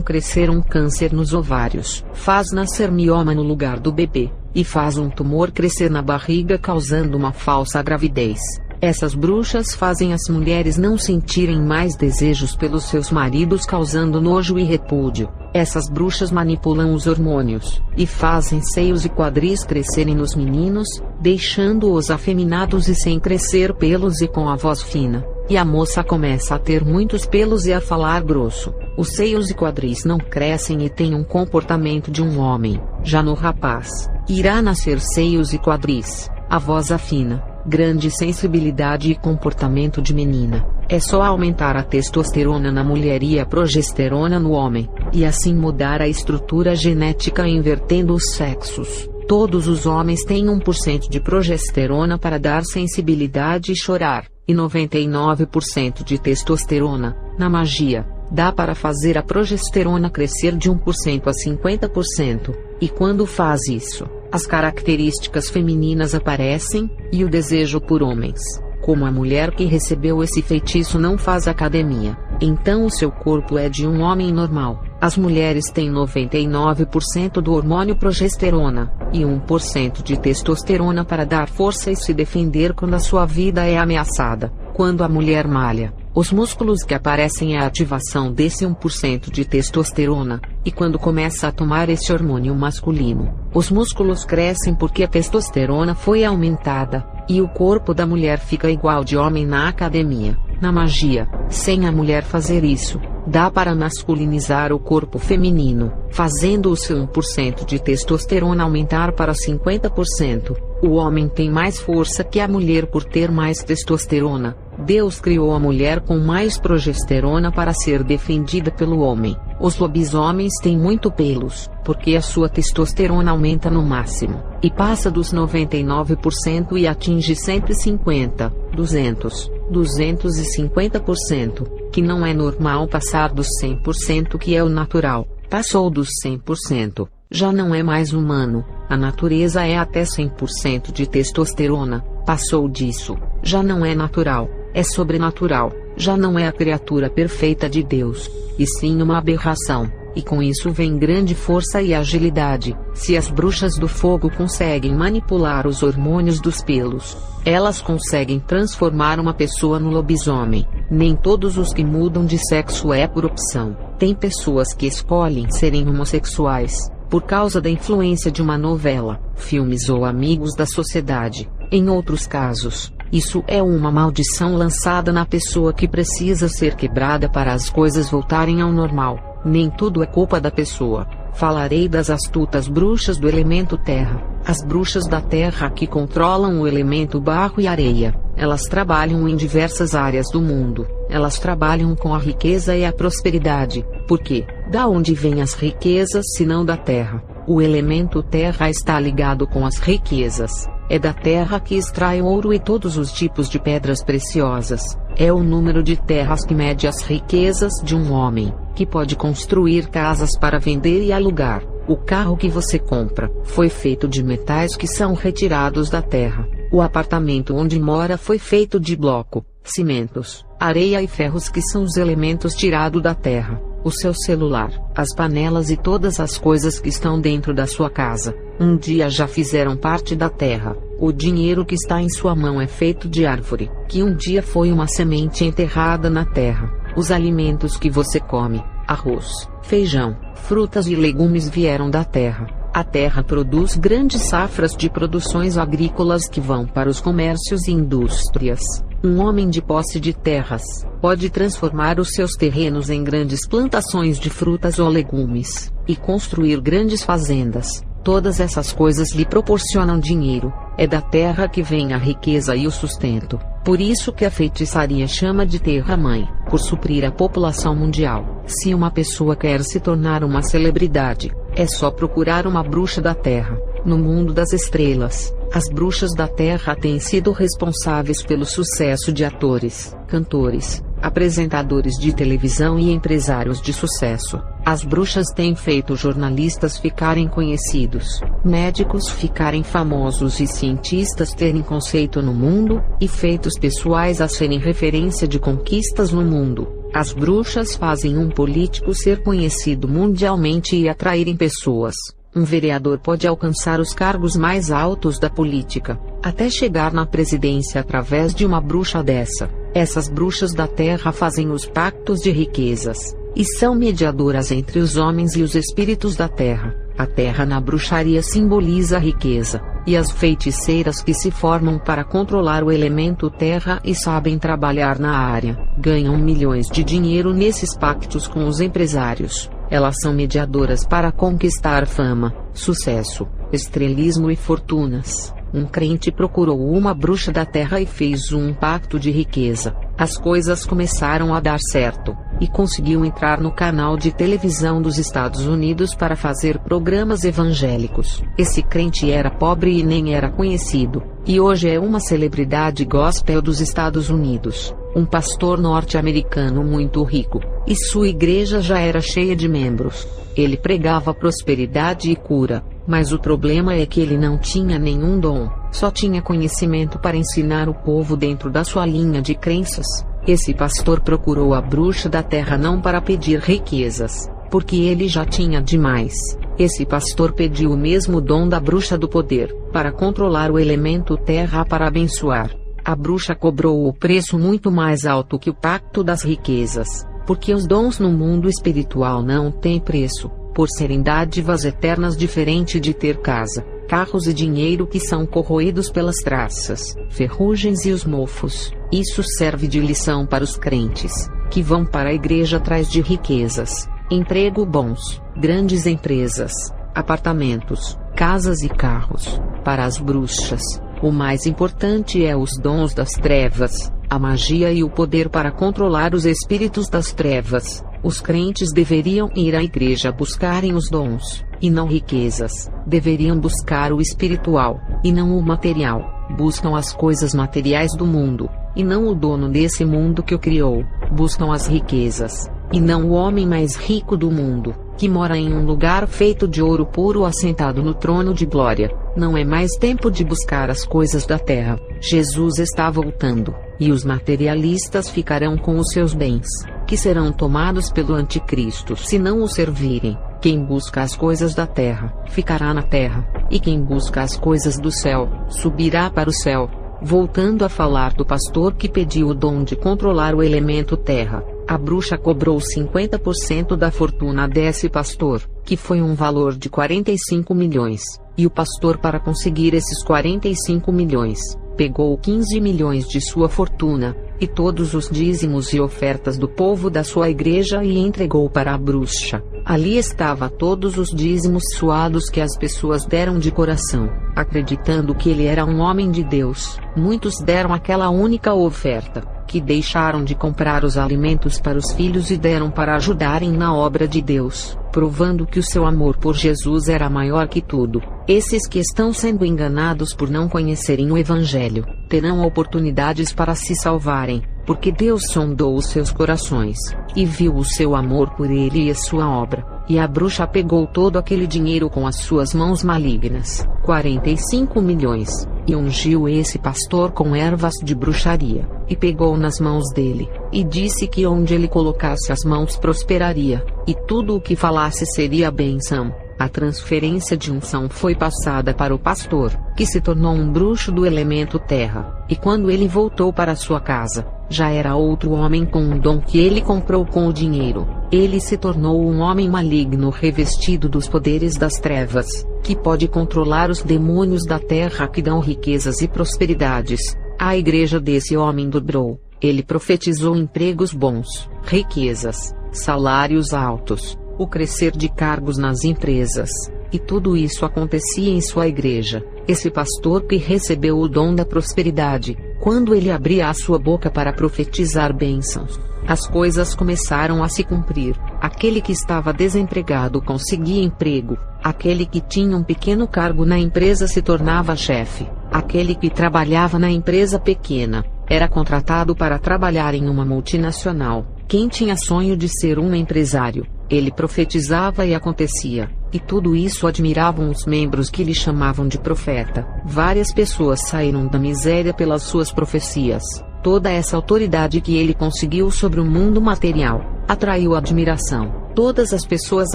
crescer um câncer nos ovários, faz nascer mioma no lugar do bebê, e faz um tumor crescer na barriga causando uma falsa gravidez. Essas bruxas fazem as mulheres não sentirem mais desejos pelos seus maridos causando nojo e repúdio. Essas bruxas manipulam os hormônios, e fazem seios e quadris crescerem nos meninos, deixando-os afeminados e sem crescer pelos e com a voz fina. E a moça começa a ter muitos pelos e a falar grosso. Os seios e quadris não crescem e tem um comportamento de um homem. Já no rapaz, irá nascer seios e quadris, a voz afina, grande sensibilidade e comportamento de menina. É só aumentar a testosterona na mulher e a progesterona no homem, e assim mudar a estrutura genética invertendo os sexos. Todos os homens têm 1% de progesterona para dar sensibilidade e chorar, e 99% de testosterona. Na magia, dá para fazer a progesterona crescer de 1% a 50%, e quando faz isso, as características femininas aparecem, e o desejo por homens. Como a mulher que recebeu esse feitiço não faz academia, então o seu corpo é de um homem normal. As mulheres têm 99% do hormônio progesterona, e 1% de testosterona para dar força e se defender quando a sua vida é ameaçada. Quando a mulher malha, os músculos que aparecem é a ativação desse 1% de testosterona, e quando começa a tomar esse hormônio masculino, os músculos crescem porque a testosterona foi aumentada, e o corpo da mulher fica igual de homem na academia. Na magia, sem a mulher fazer isso, dá para masculinizar o corpo feminino, fazendo o seu 1% de testosterona aumentar para 50%. O homem tem mais força que a mulher por ter mais testosterona. Deus criou a mulher com mais progesterona para ser defendida pelo homem. Os lobisomens têm muito pelos, porque a sua testosterona aumenta no máximo, e passa dos 99% e atinge 150, 200, 250%, que não é normal passar dos 100% que é o natural. Passou dos 100%, já não é mais humano. A natureza é até 100% de testosterona. Passou disso, já não é natural, é sobrenatural. Já não é a criatura perfeita de Deus, e sim uma aberração. E com isso vem grande força e agilidade. Se as bruxas do fogo conseguem manipular os hormônios dos pelos, elas conseguem transformar uma pessoa no lobisomem. Nem todos os que mudam de sexo é por opção. Tem pessoas que escolhem serem homossexuais, por causa da influência de uma novela, filmes ou amigos da sociedade. Em outros casos, isso é uma maldição lançada na pessoa que precisa ser quebrada para as coisas voltarem ao normal. Nem tudo é culpa da pessoa. Falarei das astutas bruxas do elemento terra. As bruxas da terra que controlam o elemento barro e areia. Elas trabalham em diversas áreas do mundo. Elas trabalham com a riqueza e a prosperidade. Por quê? Da onde vêm as riquezas se não da terra? O elemento terra está ligado com as riquezas. É da terra que extrai o ouro e todos os tipos de pedras preciosas. É o número de terras que mede as riquezas de um homem, que pode construir casas para vender e alugar. O carro que você compra foi feito de metais que são retirados da terra. O apartamento onde mora foi feito de bloco, cimentos, areia e ferros que são os elementos tirados da terra. O seu celular, as panelas e todas as coisas que estão dentro da sua casa, um dia já fizeram parte da terra. O dinheiro que está em sua mão é feito de árvore, que um dia foi uma semente enterrada na terra. Os alimentos que você come, arroz, feijão, frutas e legumes vieram da terra. A terra produz grandes safras de produções agrícolas que vão para os comércios e indústrias. Um homem de posse de terras pode transformar os seus terrenos em grandes plantações de frutas ou legumes, e construir grandes fazendas. Todas essas coisas lhe proporcionam dinheiro. É da terra que vem a riqueza e o sustento. Por isso que a feitiçaria chama de terra-mãe, por suprir a população mundial. Se uma pessoa quer se tornar uma celebridade, é só procurar uma bruxa da terra. No mundo das estrelas, as bruxas da terra têm sido responsáveis pelo sucesso de atores, cantores, apresentadores de televisão e empresários de sucesso. As bruxas têm feito jornalistas ficarem conhecidos, médicos ficarem famosos e cientistas terem conceito no mundo, e feitos pessoais a serem referência de conquistas no mundo. As bruxas fazem um político ser conhecido mundialmente e atraírem pessoas. Um vereador pode alcançar os cargos mais altos da política, até chegar na presidência através de uma bruxa dessa. Essas bruxas da terra fazem os pactos de riquezas, e são mediadoras entre os homens e os espíritos da terra. A terra na bruxaria simboliza a riqueza, e as feiticeiras que se formam para controlar o elemento terra e sabem trabalhar na área, ganham milhões de dinheiro nesses pactos com os empresários. Elas são mediadoras para conquistar fama, sucesso, estrelismo e fortunas. Um crente procurou uma bruxa da terra e fez um pacto de riqueza. As coisas começaram a dar certo, e conseguiu entrar no canal de televisão dos Estados Unidos para fazer programas evangélicos. Esse crente era pobre e nem era conhecido, e hoje é uma celebridade gospel dos Estados Unidos. Um pastor norte-americano muito rico, e sua igreja já era cheia de membros. Ele pregava prosperidade e cura, mas o problema é que ele não tinha nenhum dom, só tinha conhecimento para ensinar o povo dentro da sua linha de crenças. Esse pastor procurou a bruxa da terra não para pedir riquezas, porque ele já tinha demais. Esse pastor pediu o mesmo dom da bruxa do poder, para controlar o elemento terra para abençoar. A bruxa cobrou o preço muito mais alto que o pacto das riquezas, porque os dons no mundo espiritual não têm preço, por serem dádivas eternas, diferente de ter casa, carros e dinheiro que são corroídos pelas traças, ferrugens e os mofos. Isso serve de lição para os crentes, que vão para a igreja atrás de riquezas, emprego bons, grandes empresas, apartamentos, casas e carros. Para as bruxas, o mais importante é os dons das trevas, a magia e o poder para controlar os espíritos das trevas. Os crentes deveriam ir à igreja buscarem os dons, e não riquezas. Deveriam buscar o espiritual, e não o material. Buscam as coisas materiais do mundo, e não o dono desse mundo que o criou. Buscam as riquezas, e não o homem mais rico do mundo, que mora em um lugar feito de ouro puro assentado no trono de glória. Não é mais tempo de buscar as coisas da terra. Jesus está voltando, e os materialistas ficarão com os seus bens, que serão tomados pelo anticristo se não o servirem. Quem busca as coisas da terra, ficará na terra, e quem busca as coisas do céu, subirá para o céu. Voltando a falar do pastor que pediu o dom de controlar o elemento terra, a bruxa cobrou 50% da fortuna desse pastor, que foi um valor de 45 milhões, e o pastor, para conseguir esses 45 milhões, pegou 15 milhões de sua fortuna, e todos os dízimos e ofertas do povo da sua igreja, e entregou para a bruxa. Ali estava todos os dízimos suados que as pessoas deram de coração, acreditando que ele era um homem de Deus. Muitos deram aquela única oferta, que deixaram de comprar os alimentos para os filhos e deram para ajudarem na obra de Deus, provando que o seu amor por Jesus era maior que tudo. Esses que estão sendo enganados por não conhecerem o Evangelho, terão oportunidades para se salvarem, porque Deus sondou os seus corações, e viu o seu amor por ele e a sua obra. E a bruxa pegou todo aquele dinheiro com as suas mãos malignas, 45 milhões, e ungiu esse pastor com ervas de bruxaria, e pegou nas mãos dele, e disse que onde ele colocasse as mãos prosperaria, e tudo o que falasse seria bênção. A transferência de unção foi passada para o pastor, que se tornou um bruxo do elemento terra, e quando ele voltou para sua casa, já era outro homem com um dom que ele comprou com o dinheiro. Ele se tornou um homem maligno revestido dos poderes das trevas, que pode controlar os demônios da terra que dão riquezas e prosperidades. A igreja desse homem dobrou. Ele profetizou empregos bons, riquezas, salários altos, o crescer de cargos nas empresas, e tudo isso acontecia em sua igreja. Esse pastor que recebeu o dom da prosperidade, quando ele abria a sua boca para profetizar bênçãos, as coisas começaram a se cumprir. Aquele que estava desempregado conseguia emprego, aquele que tinha um pequeno cargo na empresa se tornava chefe, aquele que trabalhava na empresa pequena era contratado para trabalhar em uma multinacional. Quem tinha sonho de ser um empresário, ele profetizava e acontecia. E tudo isso admiravam os membros que lhe chamavam de profeta. Várias pessoas saíram da miséria pelas suas profecias. Toda essa autoridade que ele conseguiu sobre o mundo material atraiu admiração. Todas as pessoas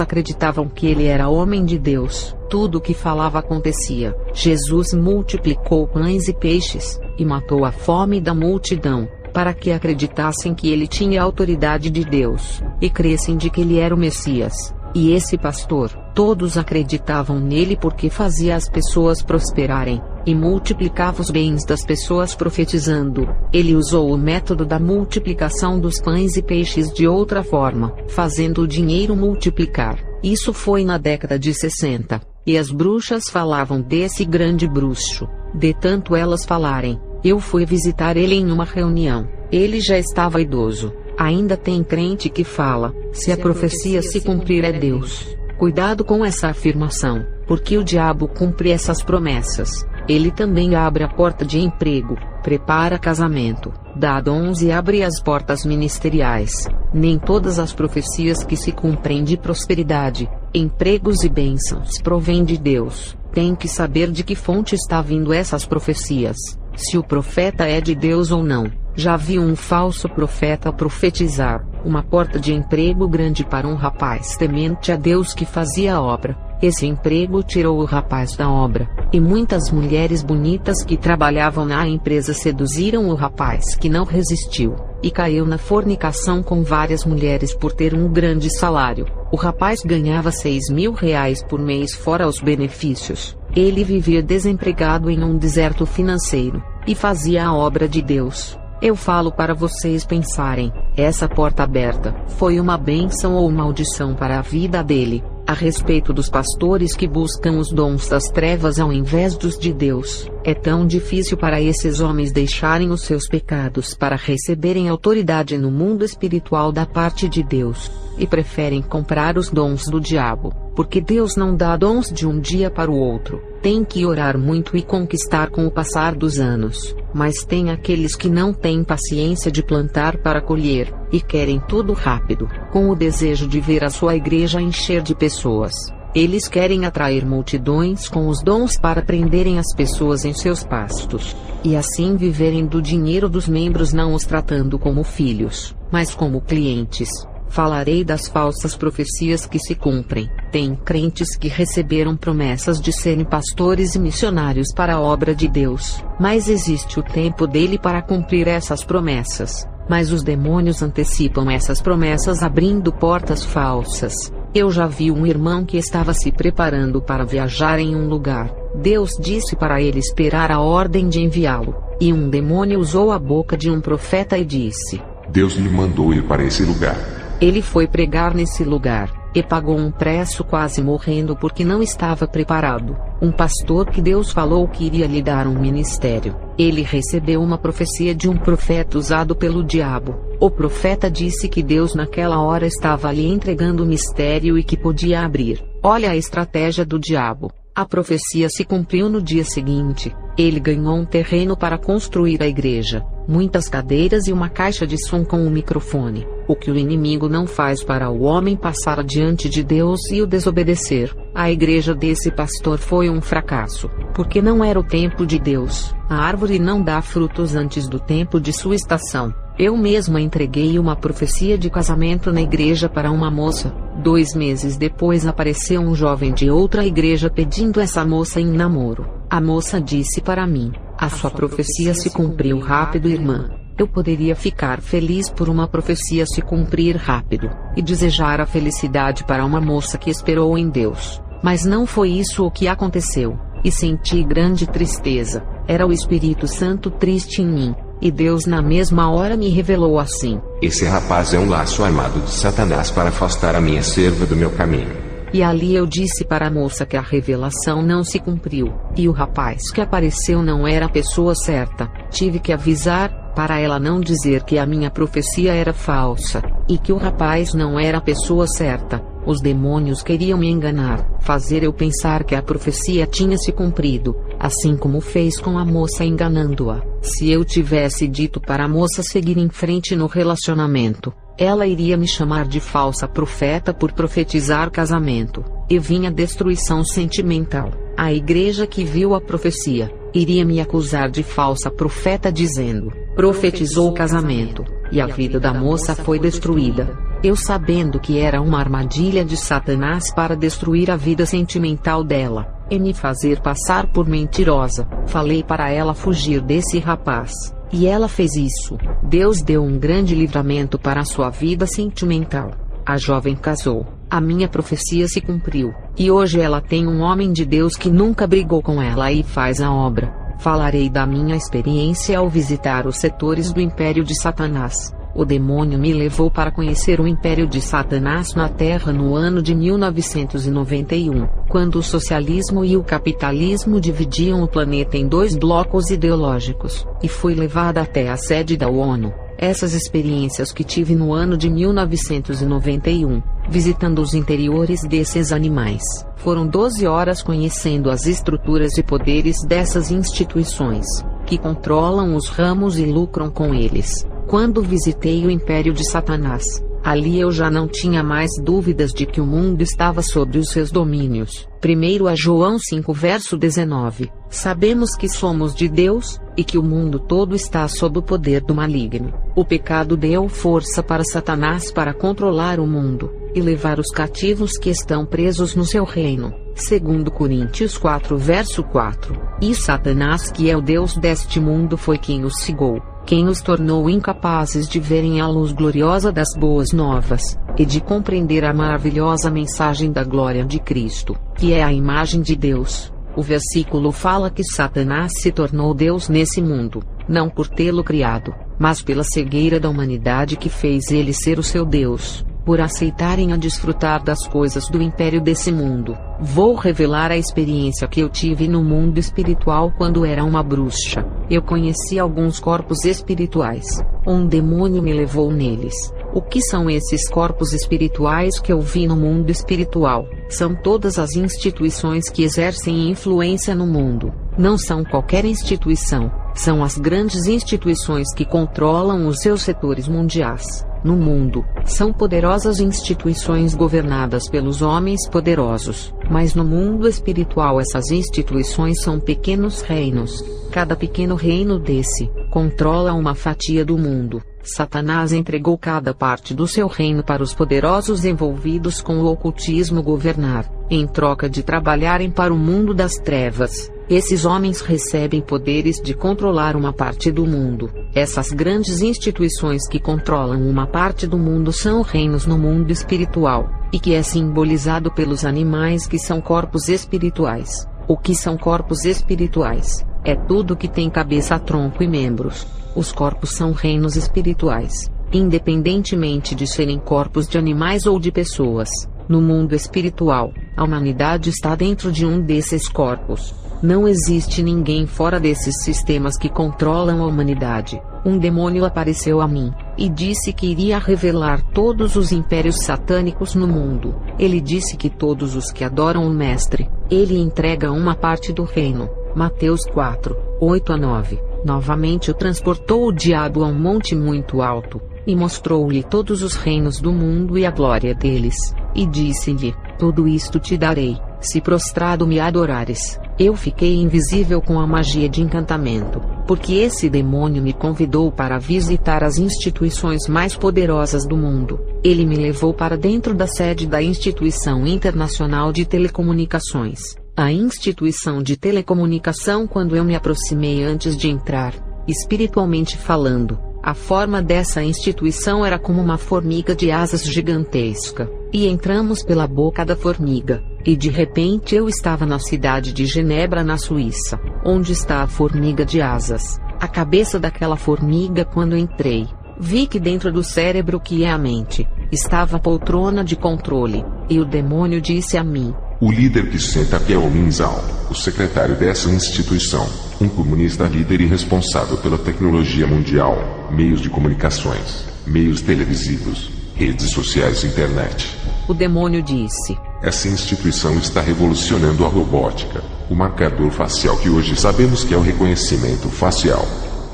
acreditavam que ele era homem de Deus. Tudo o que falava acontecia. Jesus multiplicou pães e peixes, e matou a fome da multidão, para que acreditassem que ele tinha a autoridade de Deus, e crescem de que ele era o Messias. E esse pastor, todos acreditavam nele porque fazia as pessoas prosperarem, e multiplicava os bens das pessoas profetizando. Ele usou o método da multiplicação dos pães e peixes de outra forma, fazendo o dinheiro multiplicar. Isso foi na década de 60, e as bruxas falavam desse grande bruxo. De tanto elas falarem, eu fui visitar ele em uma reunião. Ele já estava idoso. Ainda tem crente que fala, se a profecia se cumprir é Deus. Cuidado com essa afirmação, porque o diabo cumpre essas promessas. Ele também abre a porta de emprego, prepara casamento, dá dons e abre as portas ministeriais. Nem todas as profecias que se cumprem de prosperidade, empregos e bênçãos provêm de Deus. Tem que saber de que fonte está vindo essas profecias, se o profeta é de Deus ou não. Já vi um falso profeta profetizar uma porta de emprego grande para um rapaz temente a Deus que fazia a obra. Esse emprego tirou o rapaz da obra, e muitas mulheres bonitas que trabalhavam na empresa seduziram o rapaz que não resistiu, e caiu na fornicação com várias mulheres por ter um grande salário. O rapaz ganhava R$6.000 por mês fora os benefícios. Ele vivia desempregado em um deserto financeiro, e fazia a obra de Deus. Eu falo para vocês pensarem, essa porta aberta foi uma bênção ou maldição para a vida dele. A respeito dos pastores que buscam os dons das trevas ao invés dos de Deus, é tão difícil para esses homens deixarem os seus pecados para receberem autoridade no mundo espiritual da parte de Deus, e preferem comprar os dons do diabo, porque Deus não dá dons de um dia para o outro. Tem que orar muito e conquistar com o passar dos anos, mas tem aqueles que não têm paciência de plantar para colher, e querem tudo rápido, com o desejo de ver a sua igreja encher de pessoas. Eles querem atrair multidões com os dons para prenderem as pessoas em seus pastos, e assim viverem do dinheiro dos membros, não os tratando como filhos, mas como clientes. Falarei das falsas profecias que se cumprem. Tem crentes que receberam promessas de serem pastores e missionários para a obra de Deus, mas existe o tempo dele para cumprir essas promessas. Mas os demônios antecipam essas promessas abrindo portas falsas. Eu já vi um irmão que estava se preparando para viajar em um lugar. Deus disse para ele esperar a ordem de enviá-lo, e um demônio usou a boca de um profeta e disse: Deus lhe mandou ir para esse lugar. Ele foi pregar nesse lugar, e pagou um preço quase morrendo porque não estava preparado. Um pastor que Deus falou que iria lhe dar um ministério. Ele recebeu uma profecia de um profeta usado pelo diabo. O profeta disse que Deus naquela hora estava lhe entregando o mistério e que podia abrir. Olha a estratégia do diabo. A profecia se cumpriu no dia seguinte. Ele ganhou um terreno para construir a igreja, muitas cadeiras e uma caixa de som com um microfone. O que o inimigo não faz para o homem passar adiante de Deus e o desobedecer. A igreja desse pastor foi um fracasso, porque não era o tempo de Deus. A árvore não dá frutos antes do tempo de sua estação. Eu mesma entreguei uma profecia de casamento na igreja para uma moça. 2 meses depois apareceu um jovem de outra igreja pedindo essa moça em namoro. A moça disse para mim: a sua profecia se cumpriu rápido, irmã. Eu poderia ficar feliz por uma profecia se cumprir rápido, e desejar a felicidade para uma moça que esperou em Deus. Mas não foi isso o que aconteceu, e senti grande tristeza. Era o Espírito Santo triste em mim. E Deus na mesma hora me revelou assim: esse rapaz é um laço armado de Satanás para afastar a minha serva do meu caminho. E ali eu disse para a moça que a revelação não se cumpriu, e o rapaz que apareceu não era a pessoa certa. Tive que avisar, para ela não dizer que a minha profecia era falsa, e que o rapaz não era a pessoa certa. Os demônios queriam me enganar, fazer eu pensar que a profecia tinha se cumprido, assim como fez com a moça enganando-a. Se eu tivesse dito para a moça seguir em frente no relacionamento, ela iria me chamar de falsa profeta por profetizar casamento, e vinha destruição sentimental. A igreja que viu a profecia, iria me acusar de falsa profeta dizendo, profetizou o casamento, e a vida da moça foi destruída. Eu, sabendo que era uma armadilha de Satanás para destruir a vida sentimental dela, e me fazer passar por mentirosa, falei para ela fugir desse rapaz. E ela fez isso. Deus deu um grande livramento para a sua vida sentimental. A jovem casou. A minha profecia se cumpriu. E hoje ela tem um homem de Deus que nunca brigou com ela e faz a obra. Falarei da minha experiência ao visitar os setores do império de Satanás. O demônio me levou para conhecer o império de Satanás na Terra no ano de 1991, quando o socialismo e o capitalismo dividiam o planeta em dois blocos ideológicos, e fui levada até a sede da ONU. Essas experiências que tive no ano de 1991, visitando os interiores desses animais, foram 12 horas conhecendo as estruturas e poderes dessas instituições, que controlam os ramos e lucram com eles. Quando visitei o império de Satanás, ali eu já não tinha mais dúvidas de que o mundo estava sob os seus domínios. 1 João 5 verso 19. Sabemos que somos de Deus, e que o mundo todo está sob o poder do maligno. O pecado deu força para Satanás para controlar o mundo, e levar os cativos que estão presos no seu reino. 2 Coríntios 4 verso 4. E Satanás, que é o Deus deste mundo, foi quem os cegou, quem os tornou incapazes de verem a luz gloriosa das boas novas, e de compreender a maravilhosa mensagem da glória de Cristo, que é a imagem de Deus. O versículo fala que Satanás se tornou Deus nesse mundo, não por tê-lo criado, mas pela cegueira da humanidade que fez ele ser o seu Deus, por aceitarem a desfrutar das coisas do império desse mundo. Vou revelar a experiência que eu tive no mundo espiritual quando era uma bruxa. Eu conheci alguns corpos espirituais. Um demônio me levou neles. O que são esses corpos espirituais que eu vi no mundo espiritual? São todas as instituições que exercem influência no mundo. Não são qualquer instituição, são as grandes instituições que controlam os seus setores mundiais. No mundo, são poderosas instituições governadas pelos homens poderosos, mas no mundo espiritual essas instituições são pequenos reinos. Cada pequeno reino desse, controla uma fatia do mundo. Satanás entregou cada parte do seu reino para os poderosos envolvidos com o ocultismo governar, em troca de trabalharem para o mundo das trevas. Esses homens recebem poderes de controlar uma parte do mundo. Essas grandes instituições que controlam uma parte do mundo são reinos no mundo espiritual, e que é simbolizado pelos animais que são corpos espirituais. O que são corpos espirituais? É tudo que tem cabeça, tronco e membros. Os corpos são reinos espirituais, independentemente de serem corpos de animais ou de pessoas. No mundo espiritual, a humanidade está dentro de um desses corpos. Não existe ninguém fora desses sistemas que controlam a humanidade. Um demônio apareceu a mim, e disse que iria revelar todos os impérios satânicos no mundo. Ele disse que todos os que adoram o Mestre, ele entrega uma parte do reino. Mateus 4, 8 a 9. Novamente o transportou o diabo a um monte muito alto, e mostrou-lhe todos os reinos do mundo e a glória deles, e disse-lhe, tudo isto te darei, se prostrado me adorares. Eu fiquei invisível com a magia de encantamento, porque esse demônio me convidou para visitar as instituições mais poderosas do mundo. Ele me levou para dentro da sede da Instituição Internacional de Telecomunicações. A instituição de telecomunicação, quando eu me aproximei antes de entrar, espiritualmente falando, a forma dessa instituição era como uma formiga de asas gigantesca, e entramos pela boca da formiga, e de repente eu estava na cidade de Genebra, na Suíça, onde está a formiga de asas, a cabeça daquela formiga. Quando entrei, vi que dentro do cérebro, que é a mente, estava a poltrona de controle, e o demônio disse a mim, o líder que senta aqui é o Lin Zhao, o secretário dessa instituição, um comunista líder e responsável pela tecnologia mundial, meios de comunicações, meios televisivos, redes sociais e internet. O demônio disse: essa instituição está revolucionando a robótica. O marcador facial que hoje sabemos que é o reconhecimento facial.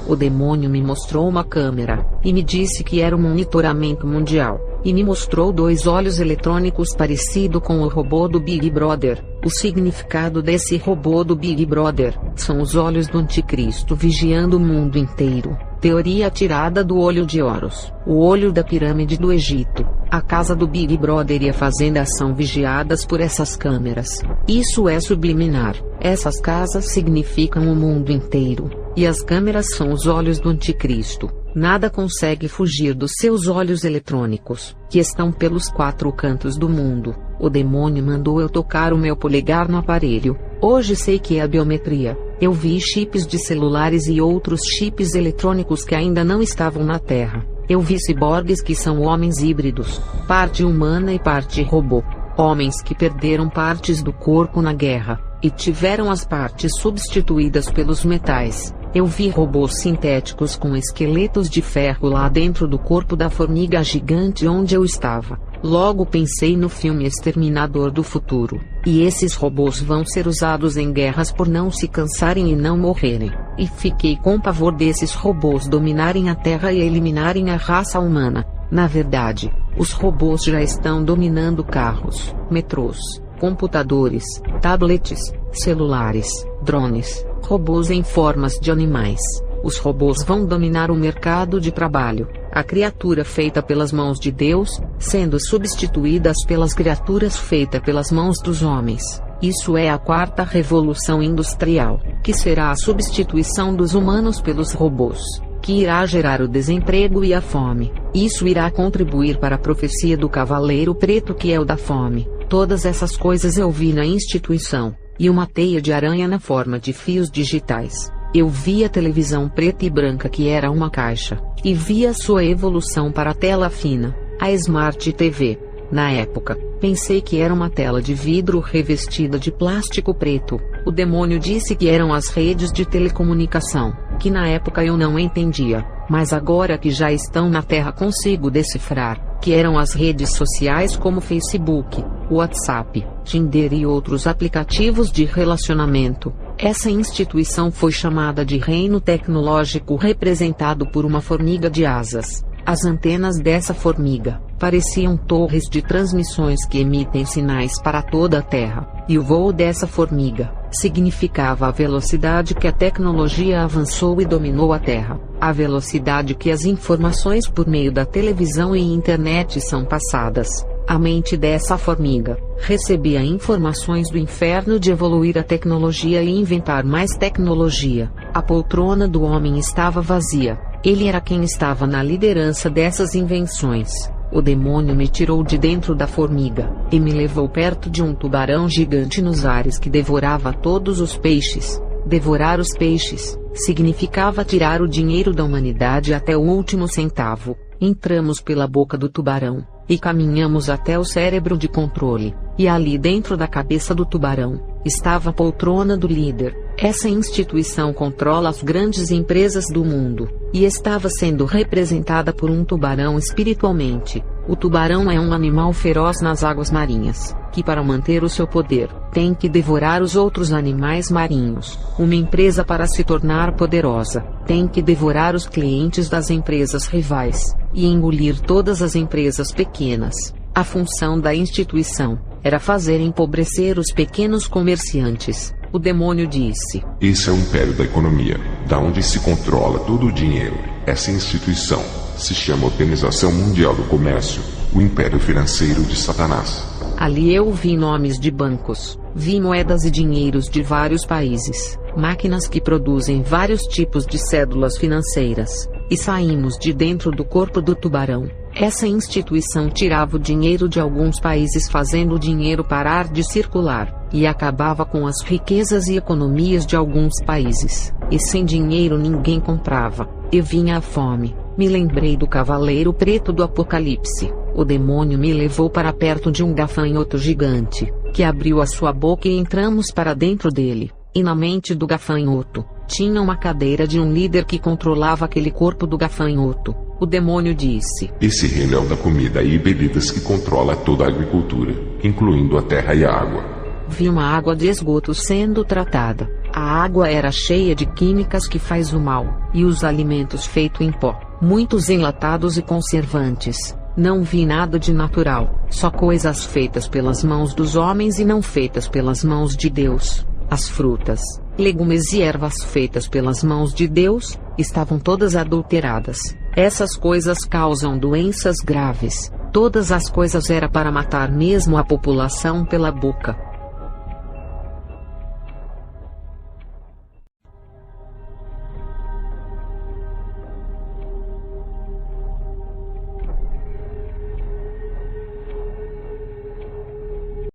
O demônio me mostrou uma câmera, e me disse que era um monitoramento mundial, e me mostrou 2 olhos eletrônicos parecido com o robô do Big Brother. O significado desse robô do Big Brother são os olhos do anticristo vigiando o mundo inteiro. Teoria tirada do olho de Horus, o olho da pirâmide do Egito. A casa do Big Brother e a fazenda são vigiadas por essas câmeras. Isso é subliminar. Essas casas significam o mundo inteiro, e as câmeras são os olhos do anticristo. Nada consegue fugir dos seus olhos eletrônicos, que estão pelos 4 cantos do mundo. O demônio mandou eu tocar o meu polegar no aparelho. Hoje sei que é a biometria. Eu vi chips de celulares e outros chips eletrônicos que ainda não estavam na Terra. Eu vi ciborgues que são homens híbridos, parte humana e parte robô. Homens que perderam partes do corpo na guerra, e tiveram as partes substituídas pelos metais. Eu vi robôs sintéticos com esqueletos de ferro lá dentro do corpo da formiga gigante onde eu estava. Logo pensei no filme Exterminador do Futuro. E esses robôs vão ser usados em guerras por não se cansarem e não morrerem. E fiquei com pavor desses robôs dominarem a Terra e eliminarem a raça humana. Na verdade, os robôs já estão dominando carros, metrôs, computadores, tablets, celulares, drones, robôs em formas de animais. Os robôs vão dominar o mercado de trabalho. A criatura feita pelas mãos de Deus, sendo substituídas pelas criaturas feitas pelas mãos dos homens. Isso é a 4ª revolução industrial, que será a substituição dos humanos pelos robôs, que irá gerar o desemprego e a fome. Isso irá contribuir para a profecia do Cavaleiro Preto, que é o da fome. Todas essas coisas eu vi na instituição, e uma teia de aranha na forma de fios digitais. Eu vi a televisão preta e branca, que era uma caixa, e vi a sua evolução para a tela fina, a Smart TV. Na época, pensei que era uma tela de vidro revestida de plástico preto. O demônio disse que eram as redes de telecomunicação, que na época eu não entendia, mas agora que já estão na Terra consigo decifrar, que eram as redes sociais como Facebook, WhatsApp, Tinder e outros aplicativos de relacionamento. Essa instituição foi chamada de Reino Tecnológico, representado por uma formiga de asas. As antenas dessa formiga pareciam torres de transmissões que emitem sinais para toda a Terra, e o voo dessa formiga significava a velocidade que a tecnologia avançou e dominou a Terra, a velocidade que as informações por meio da televisão e internet são passadas. A mente dessa formiga recebia informações do inferno de evoluir a tecnologia e inventar mais tecnologia. A poltrona do homem estava vazia. Ele era quem estava na liderança dessas invenções. O demônio me tirou de dentro da formiga, e me levou perto de um tubarão gigante nos ares que devorava todos os peixes. Devorar os peixes significava tirar o dinheiro da humanidade até o último centavo. Entramos pela boca do tubarão, e caminhamos até o cérebro de controle, e ali dentro da cabeça do tubarão estava a poltrona do líder. Essa instituição controla as grandes empresas do mundo, e estava sendo representada por um tubarão espiritualmente. O tubarão é um animal feroz nas águas marinhas, que para manter o seu poder, tem que devorar os outros animais marinhos. Uma empresa, para se tornar poderosa, tem que devorar os clientes das empresas rivais, e engolir todas as empresas pequenas. A função da instituição era fazer empobrecer os pequenos comerciantes. O demônio disse: esse é o império da economia, da onde se controla todo o dinheiro. Essa instituição se chama Organização Mundial do Comércio, o império financeiro de Satanás. Ali eu vi nomes de bancos, vi moedas e dinheiros de vários países, máquinas que produzem vários tipos de cédulas financeiras, e saímos de dentro do corpo do tubarão. Essa instituição tirava o dinheiro de alguns países, fazendo o dinheiro parar de circular, e acabava com as riquezas e economias de alguns países. E sem dinheiro ninguém comprava, e vinha a fome. Me lembrei do Cavaleiro Preto do Apocalipse. O demônio me levou para perto de um gafanhoto gigante, que abriu a sua boca e entramos para dentro dele. E na mente do gafanhoto Tinha uma cadeira de um líder que controlava aquele corpo do gafanhoto. O demônio disse: Esse reino é o da comida e bebidas que controla toda a agricultura, incluindo a terra e a água. Vi uma água de esgoto sendo tratada. A água era cheia de químicas que faz o mal, e os alimentos feitos em pó, muitos enlatados e conservantes. Não vi nada de natural, só coisas feitas pelas mãos dos homens e não feitas pelas mãos de Deus. As frutas, legumes e ervas feitas pelas mãos de Deus, estavam todas adulteradas. Essas coisas causam doenças graves. Todas as coisas era para matar mesmo a população pela boca.